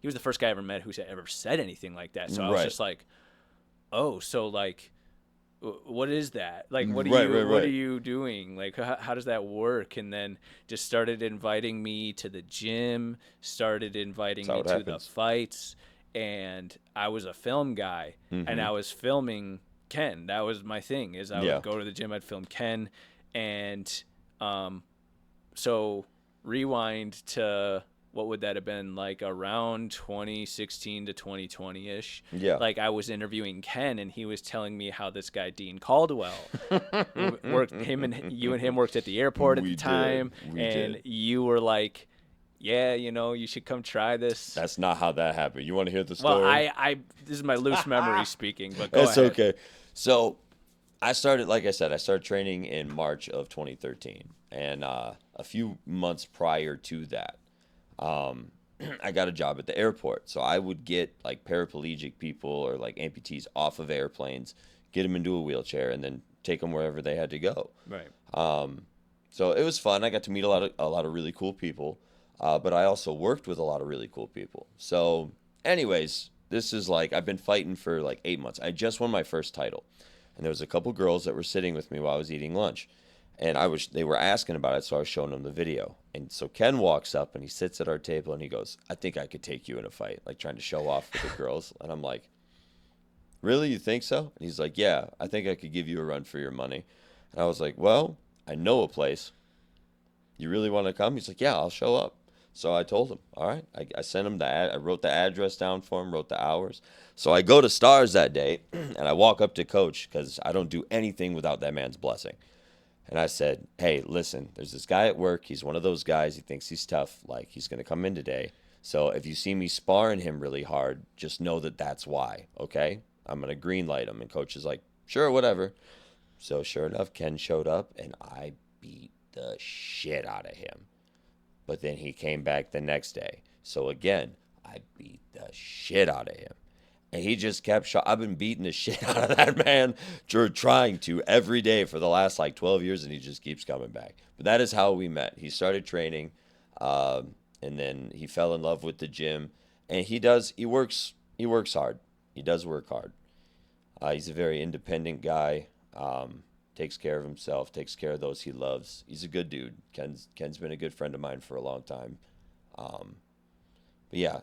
he was the first guy I ever met who ever said anything like that. So I was just like, oh, so like, what is that? Like, what are you doing? Like, how does that work? And then just started inviting me to the gym, started inviting me to the fights. And I was a film guy, and I was filming Ken. That was my thing, is I would go to the gym, I'd film Ken. And so rewind to what would that have been, like around 2016 to 2020-ish. Yeah. Like I was interviewing Ken and he was telling me how this guy Dean Caldwell worked, you and him worked at the airport at the time. You were like yeah, you should come try this. That's not how that happened. You want to hear the Well, story? this is my loose memory speaking, but go That's ahead. okay. So I started, like I said, I started training in March of 2013, and a few months prior to that, um, I got a job at the airport. So I would get like paraplegic people or like amputees off of airplanes, get them into a wheelchair, and then take them wherever they had to go. Right. So it was fun. I got to meet a lot of really cool people, but I also worked with a lot of really cool people. So, anyways, this is like I've been fighting for like 8 months. I just won my first title, and there was a couple girls that were sitting with me while I was eating lunch, and they were asking about it, so I was showing them the video. And so Ken walks up and he sits at our table and he goes, "I think I could take you in a fight," like trying to show off with the girls. And I'm like, "Really? You think so?" And he's like, "Yeah, I think I could give you a run for your money." And I was like, "Well, I know a place. You really want to come?" He's like, "Yeah, I'll show up." So I told him, all right. I sent him I wrote the address down for him, wrote the hours. So I go to Stars that day and I walk up to Coach because I don't do anything without that man's blessing. And I said, "Hey, listen, there's this guy at work. He's one of those guys. He thinks he's tough. Like, he's going to come in today. So if you see me sparring him really hard, just know that that's why, okay? I'm going to green light him." And Coach is like, "Sure, whatever." So sure enough, Ken showed up and I beat the shit out of him. But then he came back the next day. So again, I beat the shit out of him. And he just kept I've been beating the shit out of that man, trying to every day for the last like 12 years, and he just keeps coming back. But that is how we met. He started training, and then he fell in love with the gym. And he works hard. He does work hard. He's a very independent guy. Takes care of himself, takes care of those he loves. He's a good dude. Ken's been a good friend of mine for a long time. Um, but yeah,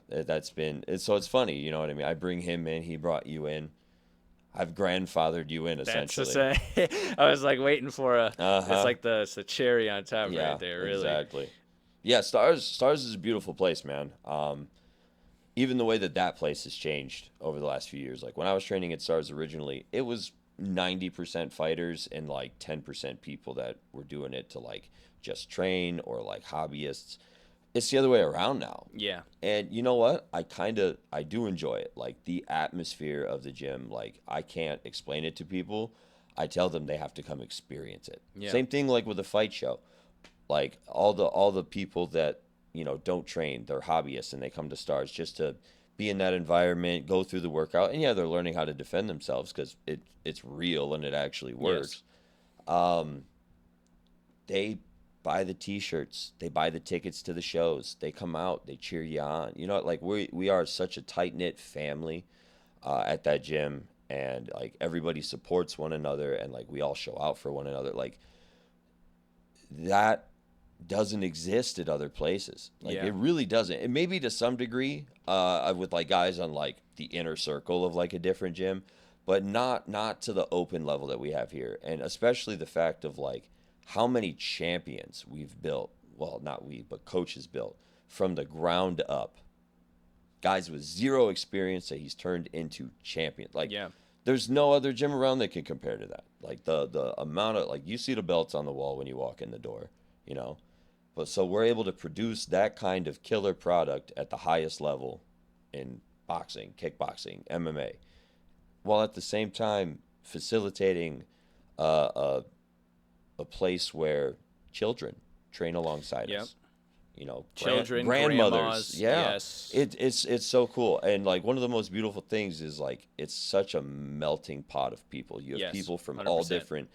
so it's funny, you know what I mean? I bring him in, he brought you in. I've grandfathered you in That's to essentially. say, I was like waiting for it's Uh-huh. like it's the cherry on top Yeah, right there, really. exactly. Yeah, Stars is a beautiful place, man. Even the way that place has changed over the last few years. Like when I was training at Stars originally, it was 90% fighters and like 10% people that were doing it to like just train or like hobbyists. It's the other way around now. Yeah. And you know what? I do enjoy it. Like the atmosphere of the gym, like I can't explain it to people. I tell them they have to come experience it. Yeah. Same thing like with a fight show. Like all the people that, don't train, they're hobbyists and they come to Stars just to be in that environment, go through the workout, and yeah, they're learning how to defend themselves because it's real and it actually works. Um, they buy the T-shirts, they buy the tickets to the shows, they come out, they cheer you on. Like we are such a tight knit family at that gym, and like everybody supports one another, and like we all show out for one another. Like that doesn't exist at other places. Like Yeah. it really doesn't. It maybe to some degree, with like guys on like the inner circle of like a different gym, but not to the open level that we have here. And especially the fact of like how many champions we've built. Well, not we, but coaches built from the ground up. Guys with zero experience that he's turned into champion. Like Yeah. there's no other gym around that can compare to that. Like the amount of like you see the belts on the wall when you walk in the door, you know. But so we're able to produce that kind of killer product at the highest level in boxing, kickboxing, MMA, while at the same time facilitating a place where children train alongside Yep. us. Children, Grandmothers. grandmas, Yeah, yes. it's so cool. And like one of the most beautiful things is like it's such a melting pot of people. You have Yes, people from all 100%. different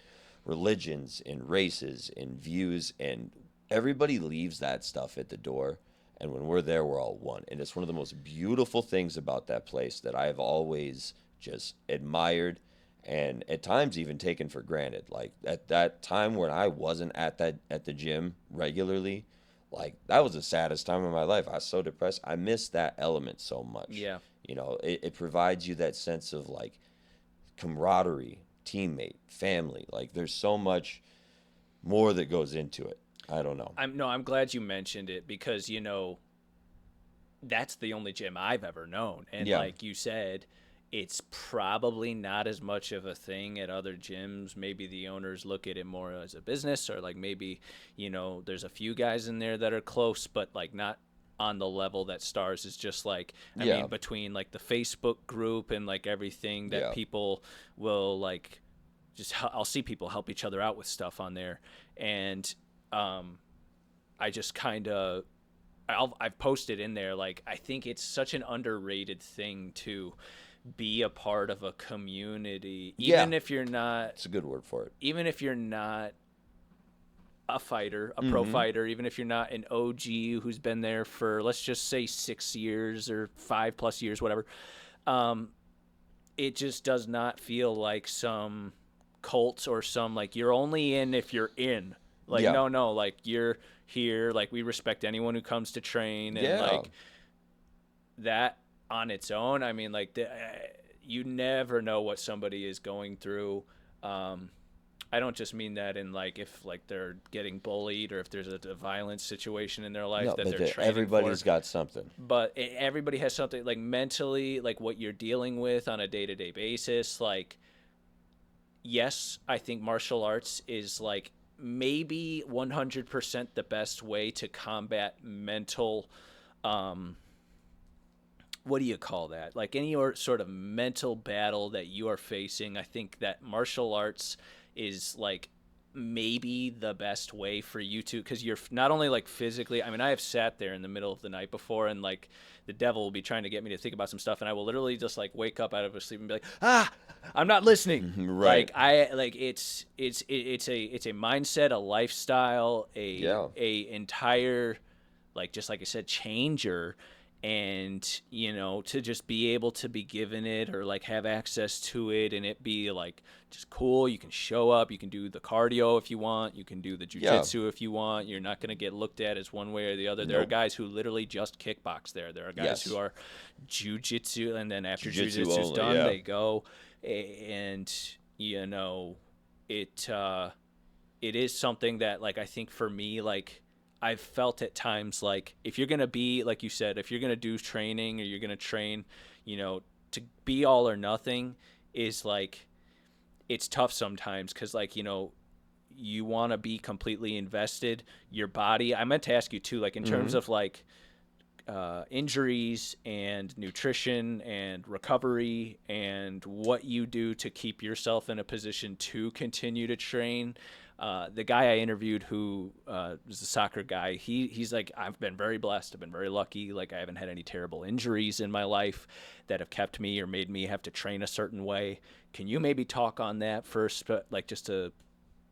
religions and races and views, and everybody leaves that stuff at the door. And when we're there, we're all one. And it's one of the most beautiful things about that place that I've always just admired and at times even taken for granted. Like at that time when I wasn't at the gym regularly, like that was the saddest time of my life. I was so depressed. I missed that element so much. Yeah. It provides you that sense of like camaraderie, teammate, family. Like there's so much more that goes into it. I don't know. I'm glad you mentioned it because that's the only gym I've ever known. And Yeah. like you said, it's probably not as much of a thing at other gyms. Maybe the owners look at it more as a business, or like maybe, there's a few guys in there that are close, but like not on the level that Stars is just like. I Yeah. mean, between like the Facebook group and like everything that Yeah. people will like, I'll see people help each other out with stuff on there, and I just kind of I've posted in there like I think it's such an underrated thing to be a part of a community, Yeah. even if you're not, It's a good word for it. even if you're not a fighter, a pro Mm-hmm. fighter, even if you're not an OG who's been there for let's just say 6 years or 5+ years, whatever. Um, it just does not feel like some cult or some like you're only in if you're in. Like Yeah. no, like you're here. Like we respect anyone who comes to train, and Yeah. like that on its own. I mean, like you never know what somebody is going through. I don't just mean that in like if like they're getting bullied or if there's a violent situation in their life No, that but they're training everybody's for. got something. But everybody has something like mentally, like what you're dealing with on a day-to-day basis. Like, yes, I think martial arts is like maybe 100% the best way to combat mental what do you call that? Like any sort of mental battle that you are facing, I think that martial arts is like maybe the best way for you to, because you're not only like physically, I mean, I have sat there in the middle of the night before and like the devil will be trying to get me to think about some stuff and I will literally just like wake up out of a sleep and be like, I'm not listening. Right. It's a mindset, a lifestyle, a entire, like just like I said, changer. And to just be able to be given it or like have access to it and it be like just cool. You can show up, you can do the cardio if you want, you can do the jujitsu if you want. You're not going to get looked at as one way or the other. There are guys who literally just kickbox there. There are guys who are jujitsu, and then after jujitsu's done, they go. And it is something that like I think for me, like I've felt at times like if you're going to be, like you said, if you're going to do training or you're going to train, to be all or nothing is like, it's tough sometimes because like, you want to be completely invested. Your body, I meant to ask you too, like in terms of like injuries and nutrition and recovery and what you do to keep yourself in a position to continue to train. The guy I interviewed who was a soccer guy, he's like, I've been very blessed. I've been very lucky. Like I haven't had any terrible injuries in my life that have kept me or made me have to train a certain way. Can you maybe talk on that first, like just a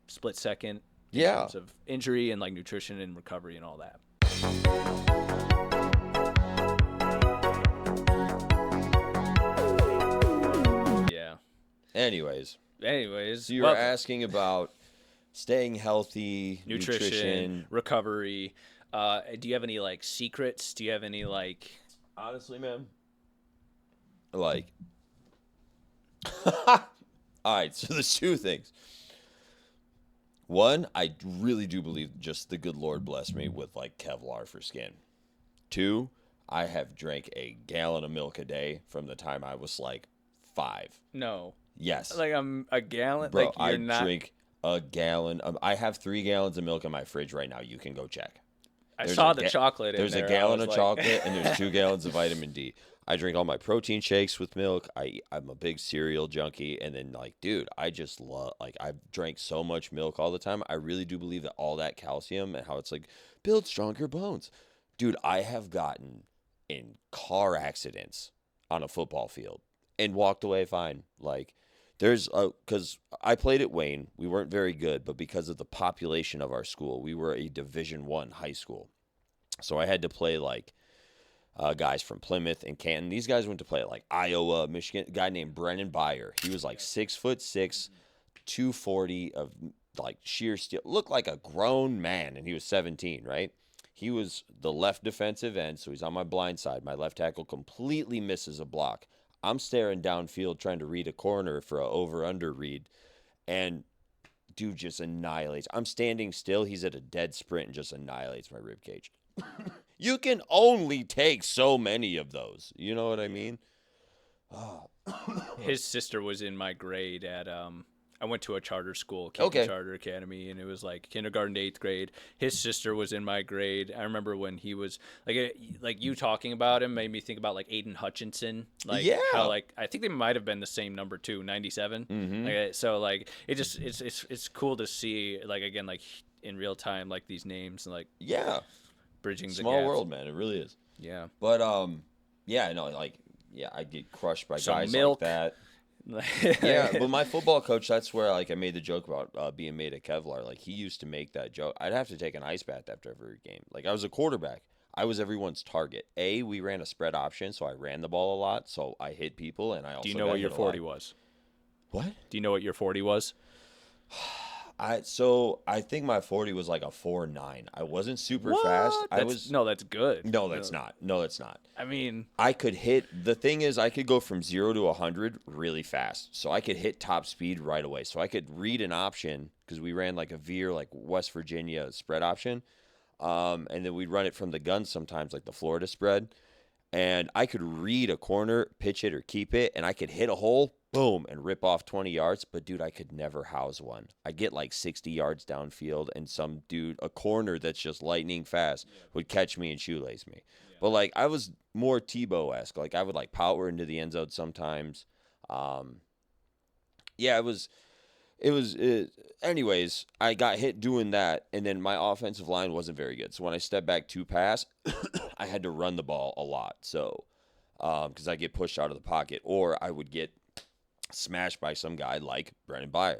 split second in terms of injury and like nutrition and recovery and all that? Yeah. Anyways, so you were asking about staying healthy, nutrition, recovery. Do you have any like secrets? Do you have any like? Honestly, man, like, all right. So there's two things. One, I really do believe just the good Lord blessed me with like Kevlar for skin. Two, I have drank a gallon of milk a day from the time I was like 5. No. Yes. Like I'm a gallon. Bro, like you're not. Drink a gallon. I have 3 gallons of milk in my fridge right now. You can go check. I saw the chocolate in there. There's a gallon of chocolate and there's 2 gallons of vitamin D. I drink all my protein shakes with milk. I'm a big cereal junkie. And then, like, dude, I just love, like, I drank so much milk all the time. I really do believe that all that calcium and how it's, like, build stronger bones. Dude, I have gotten in car accidents on a football field and walked away fine. Like, because I played at Wayne. We weren't very good, but because of the population of our school, we were a Division I high school. So I had to play, like, guys from Plymouth and Canton. These guys went to play at like Iowa, Michigan. A guy named Brennan Byer. He was like 6'6", 240 of like sheer steel. Looked like a grown man, and he was 17, right? He was the left defensive end, so he's on my blind side. My left tackle completely misses a block. I'm staring downfield trying to read a corner for a over-under read, and dude just annihilates. I'm standing still. He's at a dead sprint and just annihilates my rib cage. You can only take so many of those. You know what I mean? His sister was in my grade at I went to a charter school, Canton Okay. Charter Academy, and it was like kindergarten to 8th grade. His sister was in my grade. I remember when he was like you talking about him made me think about like Aiden Hutchinson, like how Yeah. like I think they might have been the same number too, 97. Mm-hmm. So like it just it's cool to see like again like in real time like these names like Yeah. bridging the Small gaps. world, man. It really is. Yeah. But yeah, no, like yeah, I get crushed by So guys milk. like that. Yeah, but my football coach, that's where like I made the joke about being made of Kevlar. Like he used to make that joke. I'd have to take an ice bath after every game. Like I was a quarterback. I was everyone's target. We ran a spread option, so I ran the ball a lot. So I hit people, and I also Do you know got what your hit a 40 lot. was? What? Do you know what your 40 was? I think my 40 was like a 4.9. I wasn't super fast. No, that's good. No, that's not. No, that's not. I mean, I could hit. The thing is, I could go from 0 to 100 really fast. So I could hit top speed right away. So I could read an option because we ran like a veer, like West Virginia spread option. And then we'd run it from the gun sometimes, like the Florida spread. And I could read a corner, pitch it or keep it, and I could hit a hole, boom, and rip off 20 yards. But, dude, I could never house one. I get like 60 yards downfield, and some dude, a corner that's just lightning fast, would catch me and shoelace me. But, like, I was more Tebow-esque. Like, I would, like, power into the end zone sometimes. Yeah, anyways, I got hit doing that, and then my offensive line wasn't very good. So when I stepped back to pass, I had to run the ball a lot. So, because I get pushed out of the pocket, or I would get smashed by some guy like Brennan Byer. Right.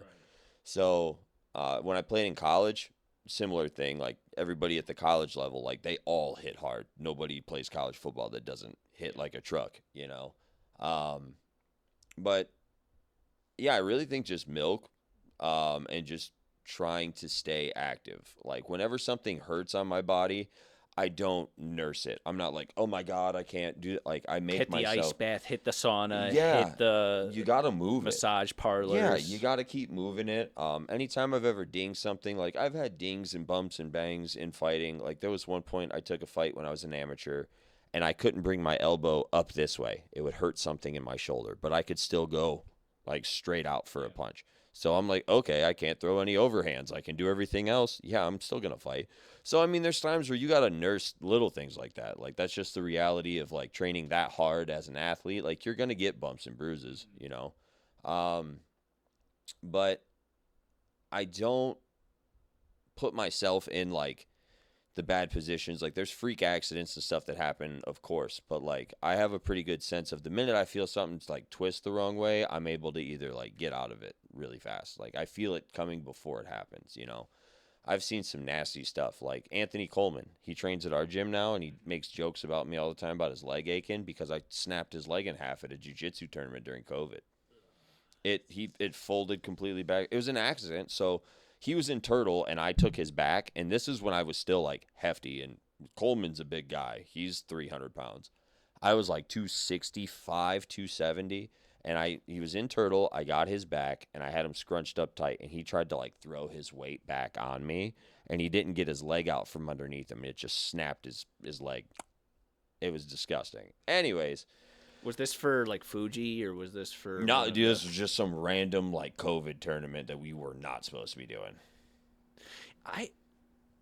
So when I played in college, similar thing. Like everybody at the college level, like they all hit hard. Nobody plays college football that doesn't hit like a truck, you know. But yeah, I really think just milk. And just trying to stay active. Like whenever something hurts on my body, I don't nurse it. I'm not like, oh my God, I can't do it. Like I make hit the myself ice bath, hit the sauna, Yeah, hit the you gotta move massage parlors. Yeah, you gotta keep moving it. Anytime I've ever dinged something, like I've had dings and bumps and bangs in fighting. Like there was one point I took a fight when I was an amateur, and I couldn't bring my elbow up this way. It would hurt something in my shoulder, but I could still go like straight out for a punch. So I'm like, okay, I can't throw any overhands. I can do everything else. Yeah, I'm still going to fight. So, I mean, there's times where you got to nurse little things like that. Like, that's just the reality of, like, training that hard as an athlete. Like, you're going to get bumps and bruises, you know. But I don't put myself in, like, the bad positions. Like, there's freak accidents and stuff that happen, of course. But, like, I have a pretty good sense of the minute I feel something's, like, twist the wrong way, I'm able to either, like, get out of it really fast. Like, I feel it coming before it happens, you know? I've seen some nasty stuff. Like, Anthony Coleman, he trains at our gym now, and he makes jokes about me all the time about his leg aching because I snapped his leg in half at a jiu-jitsu tournament during COVID. It folded completely back. It was an accident, so he was in turtle, and I took his back, and this is when I was still, like, hefty, and Coleman's a big guy. He's 300 pounds. I was, like, 265, 270, and he was in turtle. I got his back, and I had him scrunched up tight, and he tried to, like, throw his weight back on me, and he didn't get his leg out from underneath him. It just snapped his leg. It was disgusting. Anyways. Was this for, like, Fuji, or was this for... No, dude, this was just some random, like, COVID tournament that we were not supposed to be doing.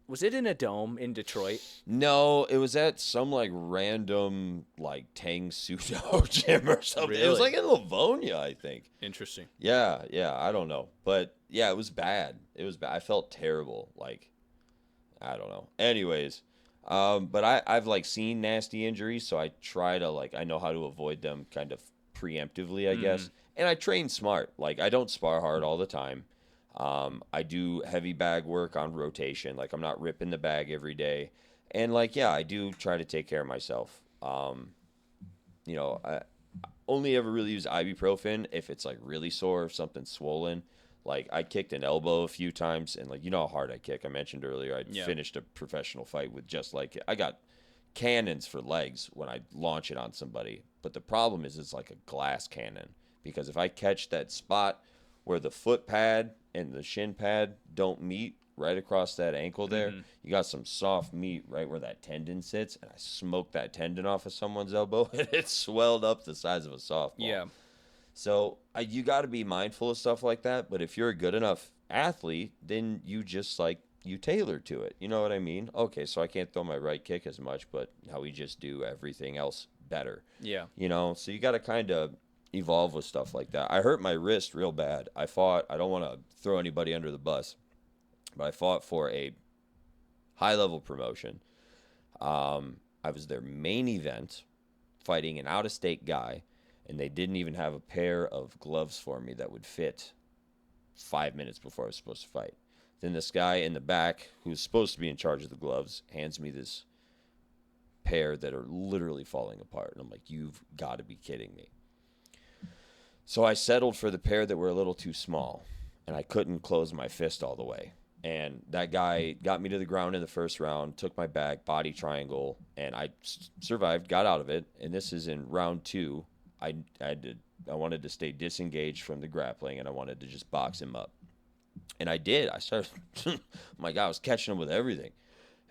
Was it in a dome in Detroit? No, it was at some, like, random, like, Tang Sudo gym or something. Really? It was, like, in Livonia, I think. Interesting. Yeah, I don't know. But, yeah, it was bad. It was bad. I felt terrible. Like, I don't know. Anyways... but I've like seen nasty injuries, so I try to like I know how to avoid them kind of preemptively, I guess. And I train smart. Like I don't spar hard all the time. I do heavy bag work on rotation. Like I'm not ripping the bag every day. And like yeah, I do try to take care of myself. You know, I only ever really use ibuprofen if it's like really sore or something swollen. Like, I kicked an elbow a few times, and, like, you know how hard I kick. I mentioned earlier I finished a professional fight with just, like, I got cannons for legs when I launch it on somebody. But the problem is it's like a glass cannon. Because if I catch that spot where the foot pad and the shin pad don't meet right across that ankle there, you got some soft meat right where that tendon sits, and I smoked that tendon off of someone's elbow, and it swelled up the size of a softball. Yeah. So you got to be mindful of stuff like that. But if you're a good enough athlete, then you just like you tailor to it. You know what I mean? Okay, so I can't throw my right kick as much, but how we just do everything else better. Yeah. So you got to kind of evolve with stuff like that. I hurt my wrist real bad. I fought. I don't want to throw anybody under the bus, but I fought for a high level promotion. I was their main event, fighting an out of state guy, and they didn't even have a pair of gloves for me that would fit 5 minutes before I was supposed to fight. Then this guy in the back, who's supposed to be in charge of the gloves, hands me this pair that are literally falling apart. And I'm like, you've got to be kidding me. So I settled for the pair that were a little too small, and I couldn't close my fist all the way. And that guy got me to the ground in the first round, took my back, body triangle, and I survived, got out of it. And this is in round 2. I wanted to stay disengaged from the grappling, and I wanted to just box him up. And I did. I started, my God, I was catching him with everything.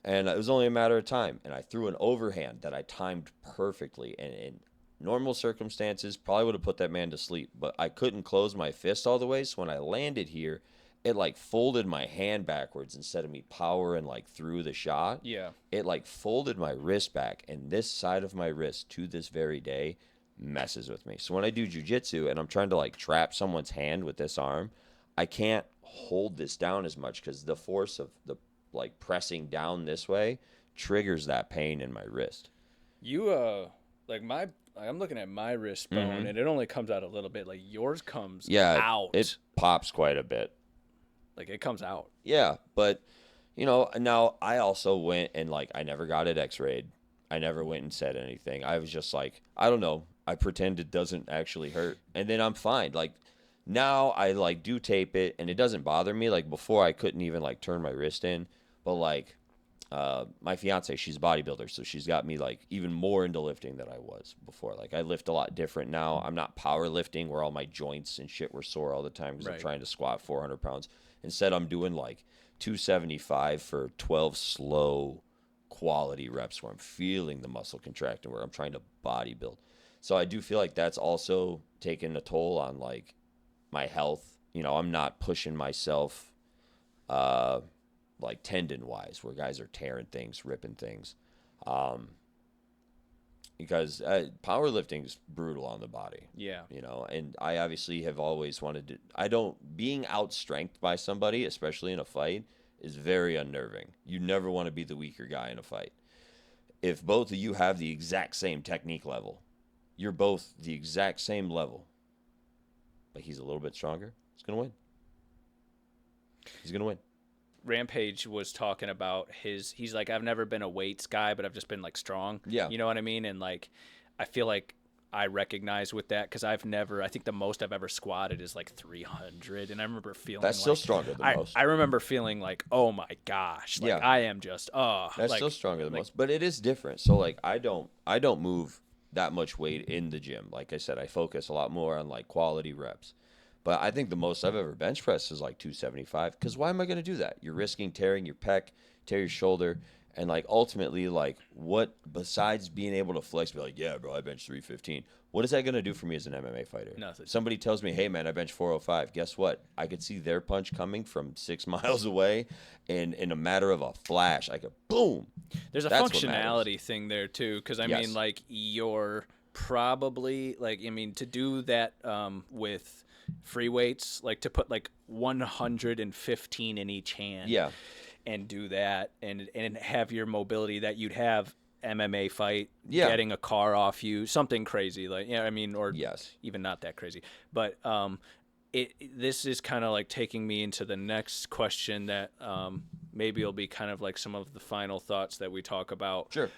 And it was only a matter of time. And I threw an overhand that I timed perfectly. And in normal circumstances, probably would have put that man to sleep. But I couldn't close my fist all the way. So when I landed here, it like folded my hand backwards instead of me powering like through the shot. Yeah. It like folded my wrist back. And this side of my wrist to this very day messes with me. So when I do jujitsu and I'm trying to like trap someone's hand with this arm, I can't hold this down as much because the force of the like pressing down this way triggers that pain in my wrist. You like I'm looking at my wrist bone and it only comes out a little bit. Like yours comes out. It pops quite a bit. Like it comes out. Yeah, but now I also went and like I never got it x-rayed. I never went and said anything. I was just like, I don't know. I pretend it doesn't actually hurt, and then I'm fine. Like now I like do tape it and it doesn't bother me. Like before I couldn't even like turn my wrist in, but like my fiance, she's a bodybuilder, so she's got me like even more into lifting than I was before. Like I lift a lot different now. I'm not power lifting where all my joints and shit were sore all the time because I'm trying to squat 400 pounds. Instead, I'm doing like 275 for 12 slow quality reps where I'm feeling the muscle contracting, where I'm trying to body build. So I do feel like that's also taking a toll on like my health. I'm not pushing myself like tendon wise, where guys are tearing things, ripping things. Because powerlifting is brutal on the body. Yeah. And I obviously have always wanted to, being outstrengthed by somebody, especially in a fight, is very unnerving. You never want to be the weaker guy in a fight. If both of you have the exact same technique level, you're both the exact same level, but he's a little bit stronger, he's going to win. He's going to win. Rampage was talking about he's like, I've never been a weights guy, but I've just been like strong. Yeah. You know what I mean? And like, I feel like I recognize with that because I think the most I've ever squatted is like 300. And I remember feeling that's still stronger than most. I remember feeling like, oh my gosh. Like I am just, That's still stronger than most, but it is different. So like, I don't move that much weight in the gym. Like I said, I focus a lot more on like quality reps. But I think the most I've ever bench pressed is like 275. Because why am I going to do that? You're risking tearing your pec, tear your shoulder, and like ultimately, like what besides being able to flex, be like, yeah, bro, I bench 315. What is that going to do for me as an MMA fighter? Nothing. Somebody tells me, hey man, I bench 405. Guess what? I could see their punch coming from 6 miles away, and in a matter of a flash, I could boom. There's a functionality thing there too, because I mean, like you're probably like, I mean, to do that with free weights, like to put like 115 in each hand, and do that and have your mobility that you'd have MMA fight, getting a car off you, something crazy like, I mean, or even not that crazy, but this is kind of like taking me into the next question that maybe will be kind of like some of the final thoughts that we talk about. Sure.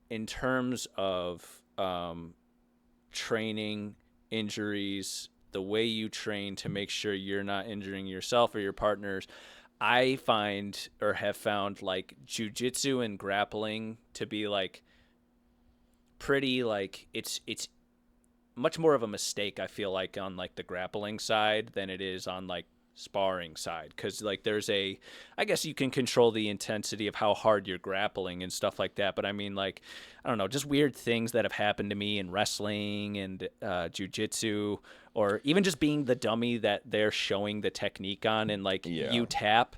In terms of training, injuries, the way you train to make sure you're not injuring yourself or your partners, I find or have found like jujitsu and grappling to be like pretty like it's much more of a mistake, I feel like, on like the grappling side than it is on like sparring side, because like I guess you can control the intensity of how hard you're grappling and stuff like that, but I mean, like, I don't know, just weird things that have happened to me in wrestling and jiu-jitsu, or even just being the dummy that they're showing the technique on, and like Yeah. you tap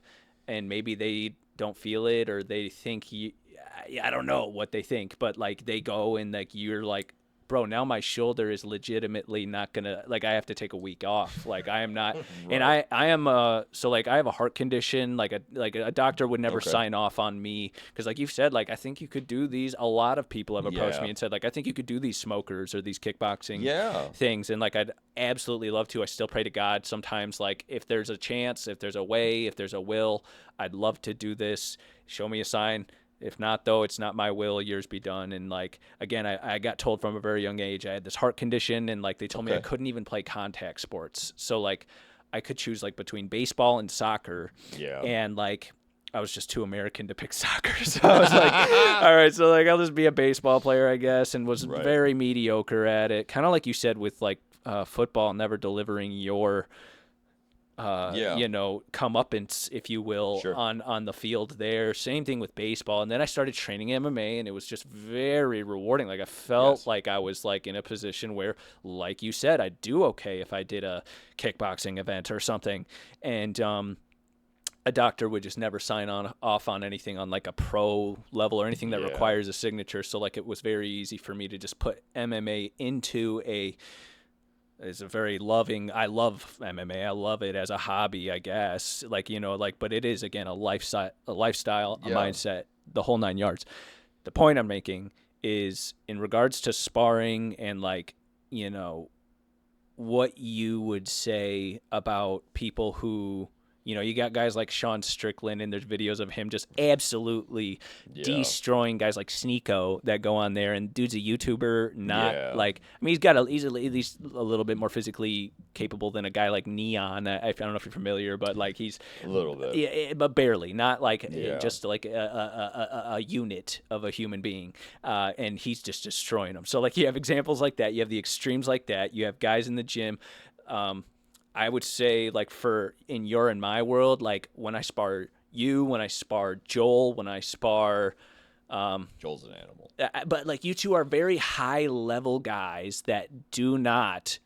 and maybe they don't feel it, or they think you, I don't know what they think, but like they go and like you're like, bro, now my shoulder is legitimately not gonna, like, I have to take a week off. Like, I am not, and Right. I am so like I have a heart condition. Like a doctor would never Okay. sign off on me, because like you've said, like, I think you could do these. A lot of people have approached Yeah. me and said, like, I think you could do these smokers or these kickboxing Yeah. things, and like I'd absolutely love to. I still pray to God sometimes, like, if there's a chance, if there's a way, if there's a will, I'd love to do this. Show me a sign. If not, though, it's not my will. Yours be done. And like, again, I got told from a very young age I had this heart condition, and like they told me I Okay. couldn't even play contact sports. So like, I could choose like between baseball and soccer, Yeah. and like I was just too American to pick soccer. So I was like, all right, so like I'll just be a baseball player, I guess, and was Right. very mediocre at it. Kind of like you said with like football, never delivering your Yeah. you know, comeuppance, if you will, Sure. on the field there. Same thing with baseball. And then I started training MMA, and it was just very rewarding. Like I felt Yes. like I was like in a position where, like you said, I'd do okay if I did a kickboxing event or something. And a doctor would just never sign off on anything on like a pro level or anything that Yeah. requires a signature. So like it was very easy for me to just put MMA into a, it's a very loving, I love MMA. I love it as a hobby, I guess. Like, you know, like, but it is, again, a lifestyle, a Yeah. mindset, the whole 9 yards. The point I'm making is in regards to sparring and like, you know, what you would say about people who, you know, you got guys like Sean Strickland, and there's videos of him just absolutely Yeah. destroying guys like Sneeko that go on there, and dude's a YouTuber, not Yeah. like, I mean, he's at least a little bit more physically capable than a guy like Neon. I don't know if you're familiar, but like he's A little bit. yeah, but barely, not like Yeah. just like a unit of a human being, and he's just destroying them. So like you have examples like that, you have the extremes like that, you have guys in the gym. I would say, like, for in your and my world, like when I spar you, when I spar Joel, when I spar, Joel's an animal. but like you two are very high level guys that do not.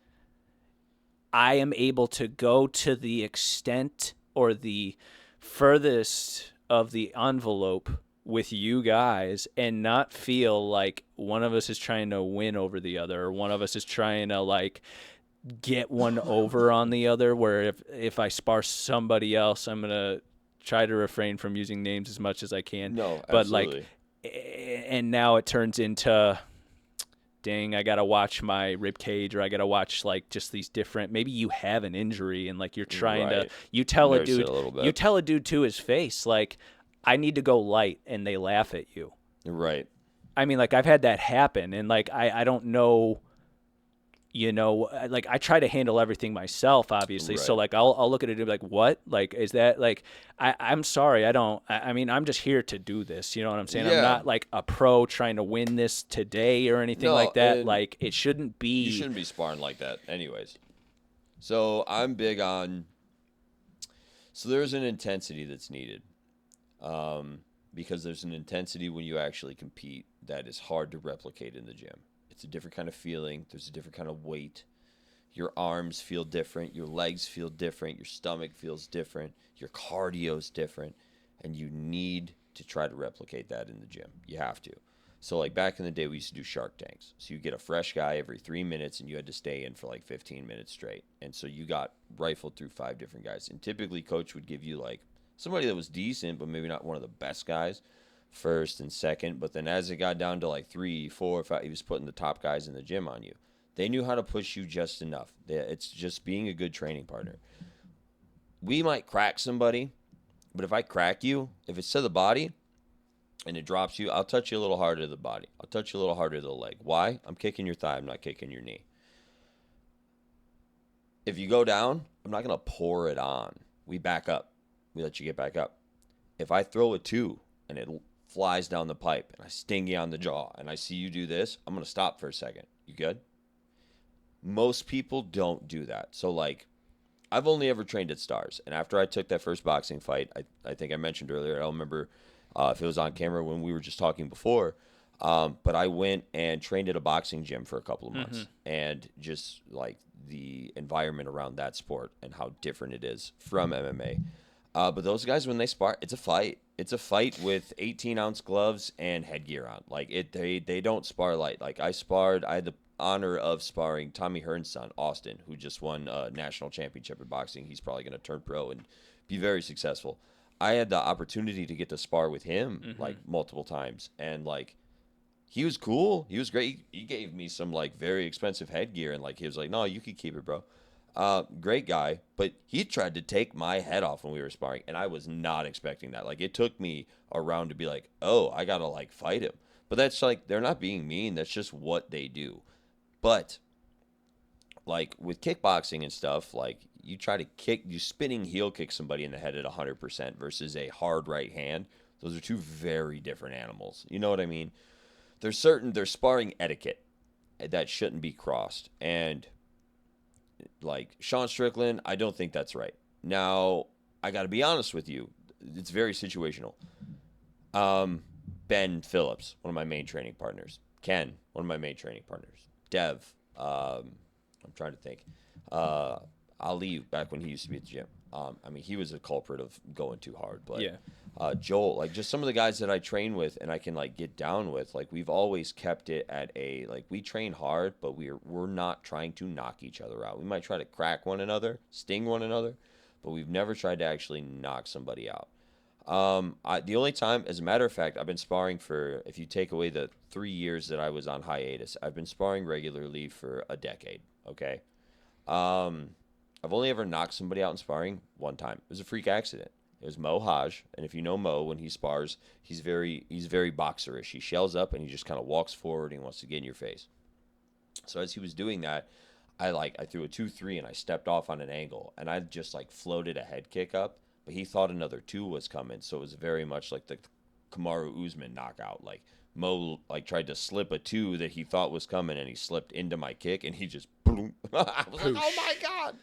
I am able to go to the extent or the furthest of the envelope with you guys and not feel like one of us is trying to win over the other, or one of us is trying to like get one over on the other, where if I spar somebody else, I'm gonna try to refrain from using names as much as I can. No, But absolutely. like, and now it turns into, dang, I gotta watch my rib cage, or I gotta watch like just these different, maybe you have an injury and like you're trying to, Right. you tell a Nurse it dude, a little bit. you tell a dude to his face, like, I need to go light, and they laugh at you. Right. I mean, like, I've had that happen, and like I don't know, you know, like I try to handle everything myself, obviously. So Right. like I'll look at it and be like, what? Like, is that like, I'm sorry, I mean, I'm just here to do this. You know what I'm saying? I'm Yeah. not like a pro trying to win this today or anything No, like that. and Like, it shouldn't be. You shouldn't be sparring like that, anyways. So I'm big on. So there's an intensity that's needed, because there's an intensity when you actually compete that is hard to replicate in the gym. It's a different kind of feeling. There's a different kind of weight. Your arms feel different. Your legs feel different. Your stomach feels different. Your cardio's different, and you need to try to replicate that in the gym. You have to. So like back in the day, we used to do Shark Tanks. So you get a fresh guy every 3 minutes, and you had to stay in for like 15 minutes straight. And so you got rifled through 5 different guys. And typically, coach would give you like somebody that was decent, but maybe not one of the best guys, first and second. But then as it got down to like 3, 4, 5, he was putting the top guys in the gym on you. They knew how to push you just enough. It's just being a good training partner. We might crack somebody, but if I crack you, if it's to the body and it drops you, I'll touch you a little harder to the body. I'll touch you a little harder to the leg. Why? I'm kicking your thigh. I'm not kicking your knee. If you go down, I'm not going to pour it on. We back up. We let you get back up. If I throw a 2 and it flies down the pipe and I sting you on the jaw and I see you do this, I'm going to stop for a second. You good? Most people don't do that. So like, I've only ever trained at Stars. And after I took that first boxing fight, I think I mentioned earlier, I don't remember if it was on camera when we were just talking before, but I went and trained at a boxing gym for a couple of months. And just like the environment around that sport and how different it is from MMA. But those guys, when they spar, it's a fight. It's a fight with 18-ounce gloves and headgear on. Like they don't spar light. Like I had the honor of sparring Tommy Hearn's son, Austin, who just won a national championship in boxing. He's probably going to turn pro and be very successful. I had the opportunity to get to spar with him like multiple times, and like he was cool. He was great. He gave me some like very expensive headgear, and like he was like, "No, you could keep it, bro." Great guy, but he tried to take my head off when we were sparring, and I was not expecting that. Like, it took me a round to be like, oh, I gotta like fight him. But that's like, they're not being mean. That's just what they do. But like with kickboxing and stuff, like you spinning heel kick somebody in the head at 100% versus a hard right hand. Those are two very different animals. You know what I mean? There's sparring etiquette that shouldn't be crossed, and like Sean Strickland, I don't think that's right. Now, I got to be honest with you. It's very situational. Ben Phillips, one of my main training partners. Ken, one of my main training partners. Dev, I'm trying to think. Ali, back when he used to be at the gym. I mean, he was a culprit of going too hard. But Yeah. Joel, like just some of the guys that I train with and I can like get down with, like we've always kept it at we train hard, but we're not trying to knock each other out. We might try to crack one another, sting one another, but we've never tried to actually knock somebody out. The only time, as a matter of fact, I've been sparring for, if you take away the 3 years that I was on hiatus, I've been sparring regularly for a decade. Okay. I've only ever knocked somebody out in sparring one time. It was a freak accident. It was Mo Haj, and if you know Mo, when he spars, he's very boxerish. He shells up and he just kind of walks forward and he wants to get in your face. So as he was doing that, I threw a 2-3 and I stepped off on an angle and I just like floated a head kick up, but he thought another 2 was coming, so it was very much like the Kamaru Usman knockout. Like Mo like tried to slip a 2 that he thought was coming and he slipped into my kick and he just boom. I was like, oh my god.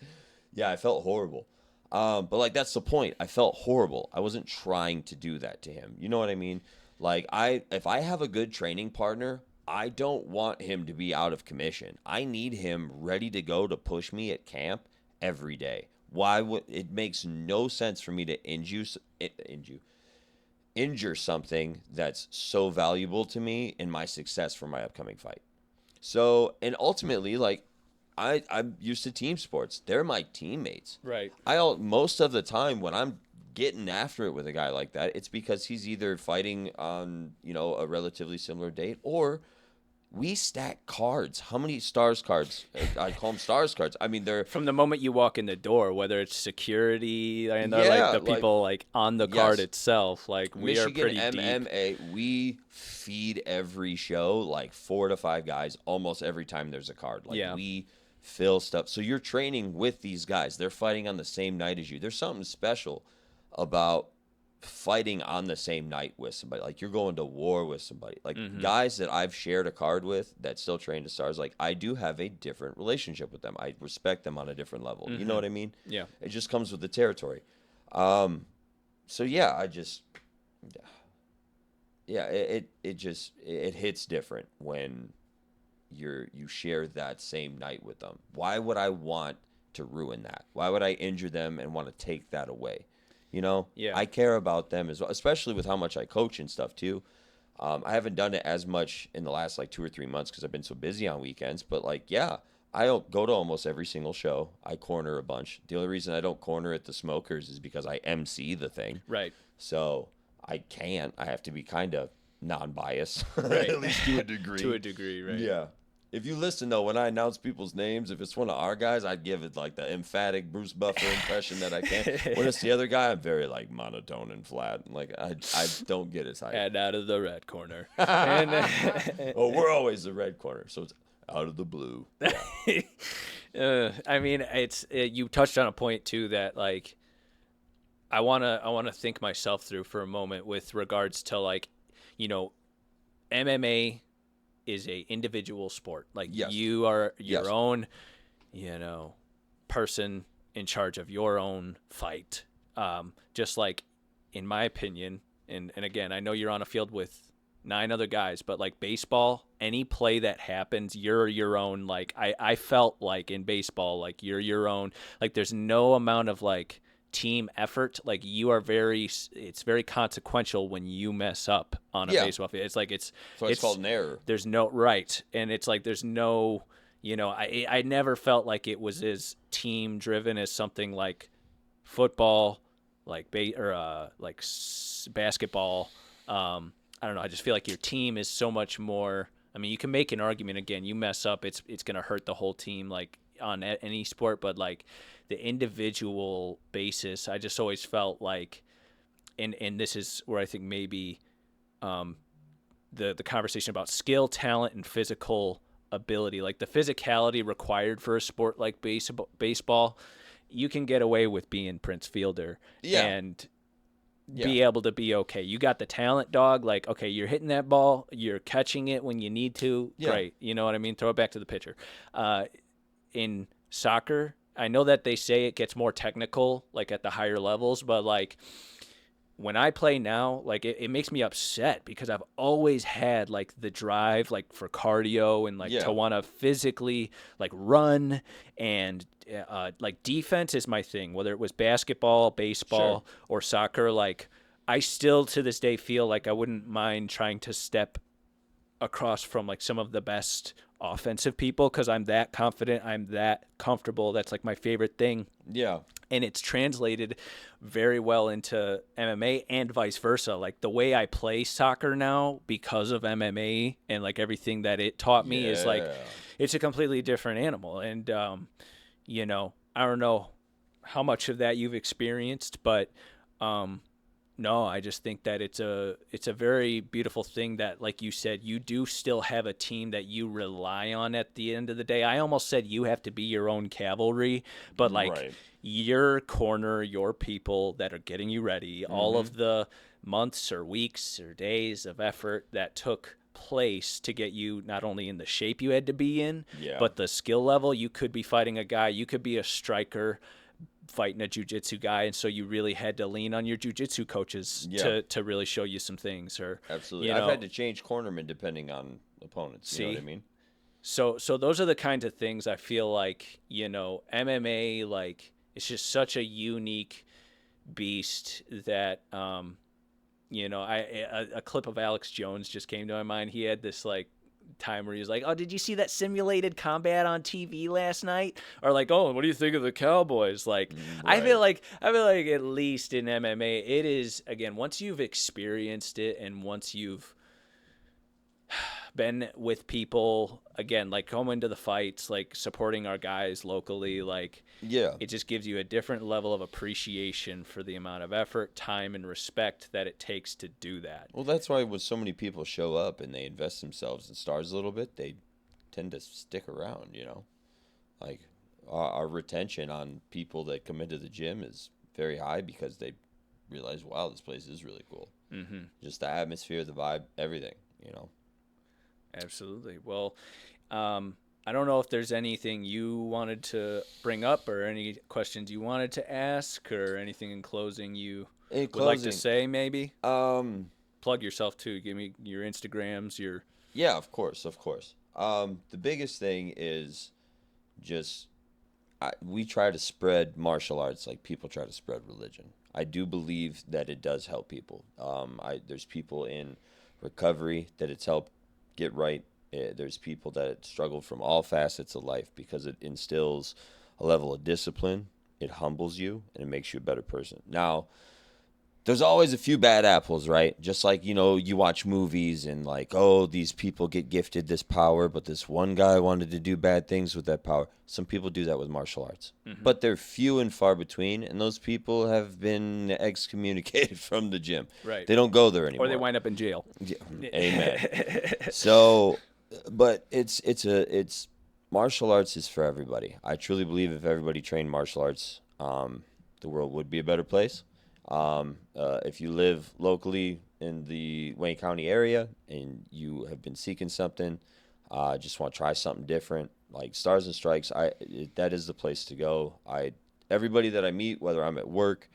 Yeah, I felt horrible. But like that's the point. I felt horrible. I wasn't trying to do that to him. You know what I mean? Like if I have a good training partner, I don't want him to be out of commission. I need him ready to go to push me at camp every day. Why would it makes no sense for me to injure something that's so valuable to me in my success for my upcoming fight. So, and ultimately, like I'm used to team sports. They're my teammates. Right. Most of the time when I'm getting after it with a guy like that, it's because he's either fighting on, a relatively similar date, or we stack cards. How many stars cards? I call them stars cards. I mean, they're From the moment you walk in the door, whether it's security and Yeah, like the people like on the card yes. itself, like we Michigan are pretty deep. MMA. We feed every show like 4 to 5 guys almost every time there's a card. Like Yeah. we fill stuff. So you're training with these guys. They're fighting on the same night as you. There's something special about fighting on the same night with somebody. Like you're going to war with somebody. Like guys that I've shared a card with that still train to stars, like I do have a different relationship with them. I respect them on a different level. You know what I mean? Yeah. It just comes with the territory. So yeah, it hits different when you share that same night with them. Why would I want to ruin that? Why would I injure them and want to take that away? Yeah. I care about them as well, especially with how much I coach and stuff too. I haven't done it as much in the last like 2 or 3 months because I've been so busy on weekends. But like, yeah, I go to almost every single show. I corner a bunch. The only reason I don't corner at the Smokers is because I MC the thing. Right. So I can't. I have to be kind of non-biased, Right. at least to a degree. To a degree, right? Yeah. If you listen, though, when I announce people's names, if it's one of our guys, I'd give it like the emphatic Bruce Buffer impression that I can. When it's the other guy, I'm very like monotone and flat. Like I don't get as hype. And out of the red corner. And, Well, we're always the red corner, so it's out of the blue. Yeah. I mean, you touched on a point too that like I wanna think myself through for a moment with regards to like, MMA is a individual sport. Like Yes. you are your Yes. own, person in charge of your own fight. Just like, in my opinion, and again, I know you're on a field with 9 other guys, but like baseball, any play that happens, you're your own. Like I felt like in baseball, like you're your own. Like there's no amount of like team effort. Like you are it's very consequential when you mess up on a Yeah. baseball field. It's like So it's called an error. there's no right, and it's like there's no, I never felt like it was as team driven as something like football, like basketball. I don't know. I just feel like your team is so much more. I mean, you can make an argument again. You mess up, it's going to hurt the whole team, like on any sport. But like the individual basis, I just always felt like, and this is where I think maybe the conversation about skill, talent, and physical ability, like the physicality required for a sport like baseball, you can get away with being Prince Fielder and be able to be okay. You got the talent, dog. Like, okay, you're hitting that ball, you're catching it when you need to. Yeah. Great. You know what I mean? Throw it back to the pitcher. In soccer, I know that they say it gets more technical, like at the higher levels, but like when I play now, like it makes me upset because I've always had like the drive, like for cardio and like to want to physically like run and like defense is my thing, whether it was basketball, baseball, or soccer. Like I still to this day feel like I wouldn't mind trying to step across from like some of the best offensive people because I'm that confident, I'm that comfortable. That's like my favorite thing. Yeah. And it's translated very well into MMA and vice versa. Like the way I play soccer now because of MMA and like everything that it taught me is like, it's a completely different animal. And, I don't know how much of that you've experienced, but, no, I just think that it's a very beautiful thing that, like you said, you do still have a team that you rely on at the end of the day. I almost said you have to be your own cavalry, but like your corner, your people that are getting you ready, all of the months or weeks or days of effort that took place to get you not only in the shape you had to be in, but the skill level. You could be fighting a guy, you could be a striker fighting a jiu-jitsu guy, and so you really had to lean on your jiu-jitsu coaches to really show you some things. Or absolutely, I've had to change cornermen depending on opponents. You know what I mean? So those are the kinds of things I feel like, MMA, like it's just such a unique beast that a clip of Alex Jones just came to my mind. He had this like time where he was like, "Oh, did you see that simulated combat on TV last night?" Or like, "Oh, what do you think of the Cowboys?" Like, I feel like at least in MMA, it is, again, once you've experienced it and once you've been with people, again, like going to the fights, like supporting our guys locally, like it just gives you a different level of appreciation for the amount of effort, time, and respect that it takes to do that. Well, that's why when so many people show up and they invest themselves in stars a little bit, they tend to stick around, Like our retention on people that come into the gym is very high because they realize, wow, this place is really cool. Mm-hmm. Just the atmosphere, the vibe, everything, Absolutely. Well, I don't know if there's anything you wanted to bring up or any questions you wanted to ask or anything in closing you would like to say, maybe? Plug yourself too. Give me your Instagrams, your... Yeah, of course. The biggest thing is just we try to spread martial arts like people try to spread religion. I do believe that it does help people. There's people in recovery that it's helped get right. There's people that struggle from all facets of life because it instills a level of discipline. It humbles you and it makes you a better person. Now, there's always a few bad apples, right? Just like, you watch movies and like, oh, these people get gifted this power, but this one guy wanted to do bad things with that power. Some people do that with martial arts, but they're few and far between, and those people have been excommunicated from the gym. Right. They don't go there anymore. Or they wind up in jail. Yeah. Amen. So, but it's martial arts is for everybody. I truly believe if everybody trained martial arts, the world would be a better place. If you live locally in the Wayne County area and you have been seeking something, just want to try something different, like Stars and Strikes, that is the place to go. everybody that I meet, whether I'm at work,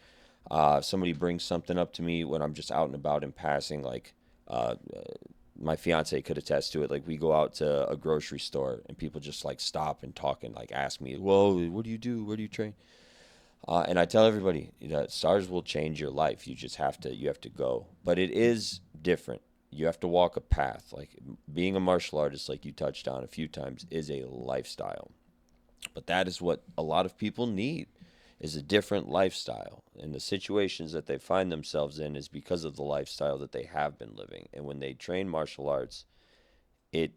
somebody brings something up to me when I'm just out and about in passing, like my fiance could attest to it. Like we go out to a grocery store and people just like stop and talk and like ask me, "Whoa, what do you do? Where do you train?" And I tell everybody that stars will change your life. You have to go, but it is different. You have to walk a path. Like being a martial artist, like you touched on a few times, is a lifestyle. But that is what a lot of people need, is a different lifestyle. And the situations that they find themselves in is because of the lifestyle that they have been living. And when they train martial arts, it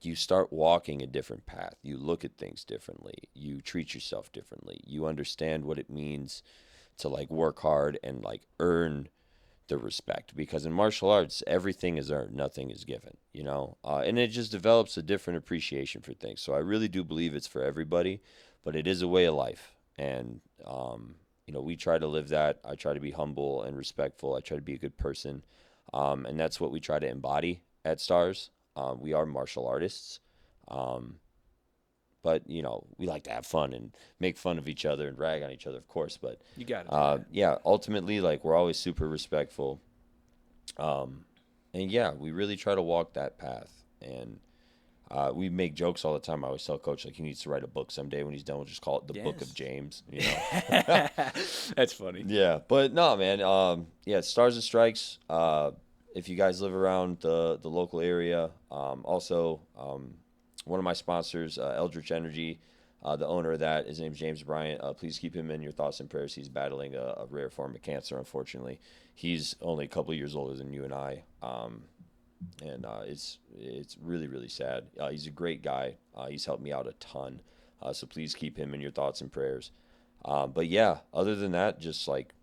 you start walking a different path. You look at things differently. You treat yourself differently. You understand what it means to like work hard and like earn the respect, because in martial arts everything is earned, nothing is given, and it just develops a different appreciation for things. So I really do believe it's for everybody, but it is a way of life. And we try to live that. I try to be humble and respectful. I try to be a good person, and that's what we try to embody at Stars. We are martial artists, um, but we like to have fun and make fun of each other and rag on each other, of course. But You got to do that. yeah, ultimately, like we're always super respectful, um, and yeah, we really try to walk that path. And we make jokes all the time. I always tell Coach like he needs to write a book someday. When he's done, we'll just call it the Book of Yes. James. That's funny. Yeah, but no, man. Yeah, Stars and Strikes. If you guys live around the local area, also one of my sponsors, Eldritch Energy, the owner of that, his name's James Bryant. Please keep him in your thoughts and prayers. He's battling a rare form of cancer, unfortunately. He's only a couple of years older than you and I, and it's really really sad. He's a great guy. He's helped me out a ton. So please keep him in your thoughts and prayers. But yeah, other than that, just like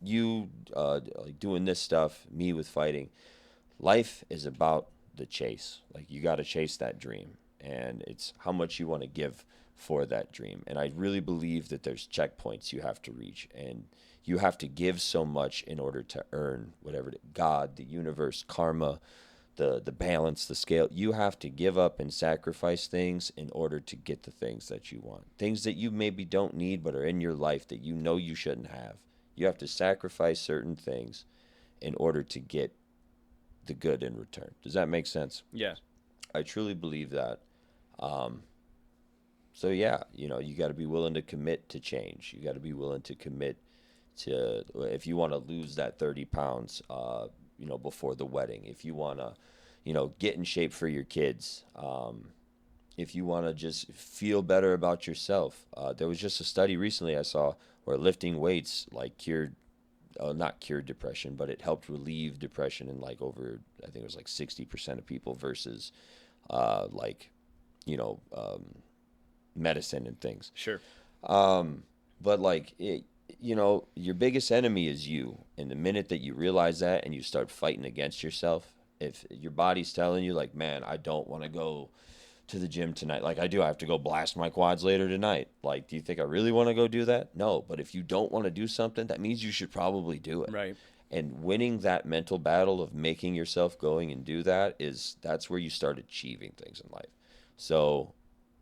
you like doing this stuff, me with fighting, life is about the chase. Like you got to chase that dream, and it's how much you want to give for that dream. And I really believe that there's checkpoints you have to reach, and you have to give so much in order to earn whatever God, the universe, karma, the balance, the scale. You have to give up and sacrifice things in order to get the things that you want. Things that you maybe don't need but are in your life that you know you shouldn't have. You have to sacrifice certain things in order to get the good in return. Does that make sense? Yeah. I truly believe that. Um, so yeah, you got to be willing to commit to change. You got to be willing to commit to, if you want to lose that 30 pounds, before the wedding, if you want to, get in shape for your kids, if you want to just feel better about yourself. There was just a study recently I saw where lifting weights like not cured depression, but it helped relieve depression in like over, I think it was like 60% of people versus like, you know, medicine and things. Sure. But like your biggest enemy is you. And the minute that you realize that and you start fighting against yourself, if your body's telling you like, man, I don't want to go to the gym tonight. Like I do, I have to go blast my quads later tonight. Like, do you think I really want to go do that? No, but if you don't want to do something, that means you should probably do it. Right. And winning that mental battle of making yourself going and do that that's where you start achieving things in life. So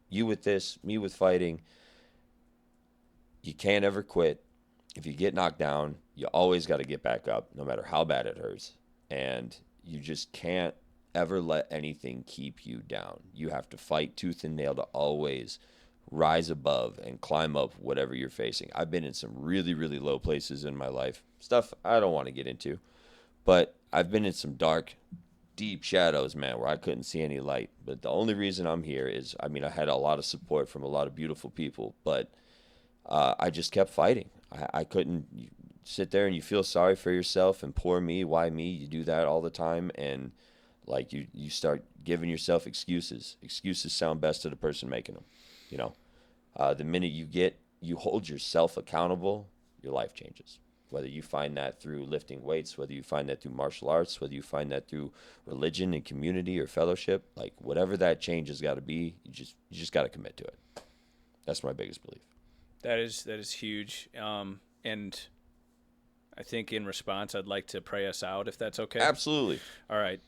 you with this, me with fighting, you can't ever quit. If you get knocked down, you always got to get back up, no matter how bad it hurts. And you just can't ever let anything keep you down. You have to fight tooth and nail to always rise above and climb up whatever you're facing. I've been in some really, really low places in my life, stuff I don't want to get into, but I've been in some dark, deep shadows, man, where I couldn't see any light. But the only reason I'm here is, I mean, I had a lot of support from a lot of beautiful people, but I just kept fighting. I couldn't sit there and you feel sorry for yourself and poor me, why me? You do that all the time, and like you start giving yourself excuses. Excuses sound best to the person making them. You know, the minute you hold yourself accountable, your life changes. Whether you find that through lifting weights, whether you find that through martial arts, whether you find that through religion and community or fellowship, like whatever that change has got to be, you just got to commit to it. That's my biggest belief. That is huge. And I think in response, I'd like to pray us out, if that's okay. Absolutely. All right.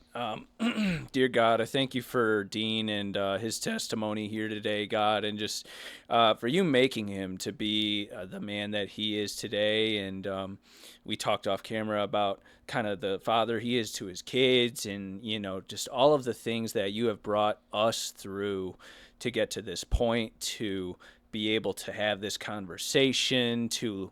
Dear God, I thank you for Dean and his testimony here today, God, and just for you making him to be the man that he is today. And we talked off camera about kind of the father he is to his kids and, just all of the things that you have brought us through to get to this point, to be able to have this conversation, to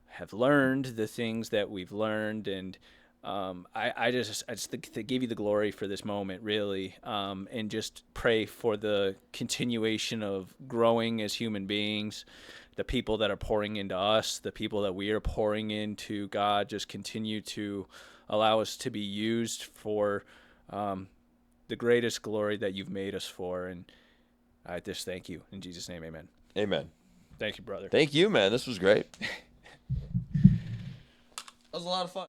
have learned the things that we've learned, and I just to give you the glory for this moment, really, and just pray for the continuation of growing as human beings, the people that are pouring into us, the people that we are pouring into. God, just continue to allow us to be used for the greatest glory that you've made us for, and I just thank you in Jesus' name, amen. Amen. Thank you, brother. Thank you, man. This was great. That was a lot of fun.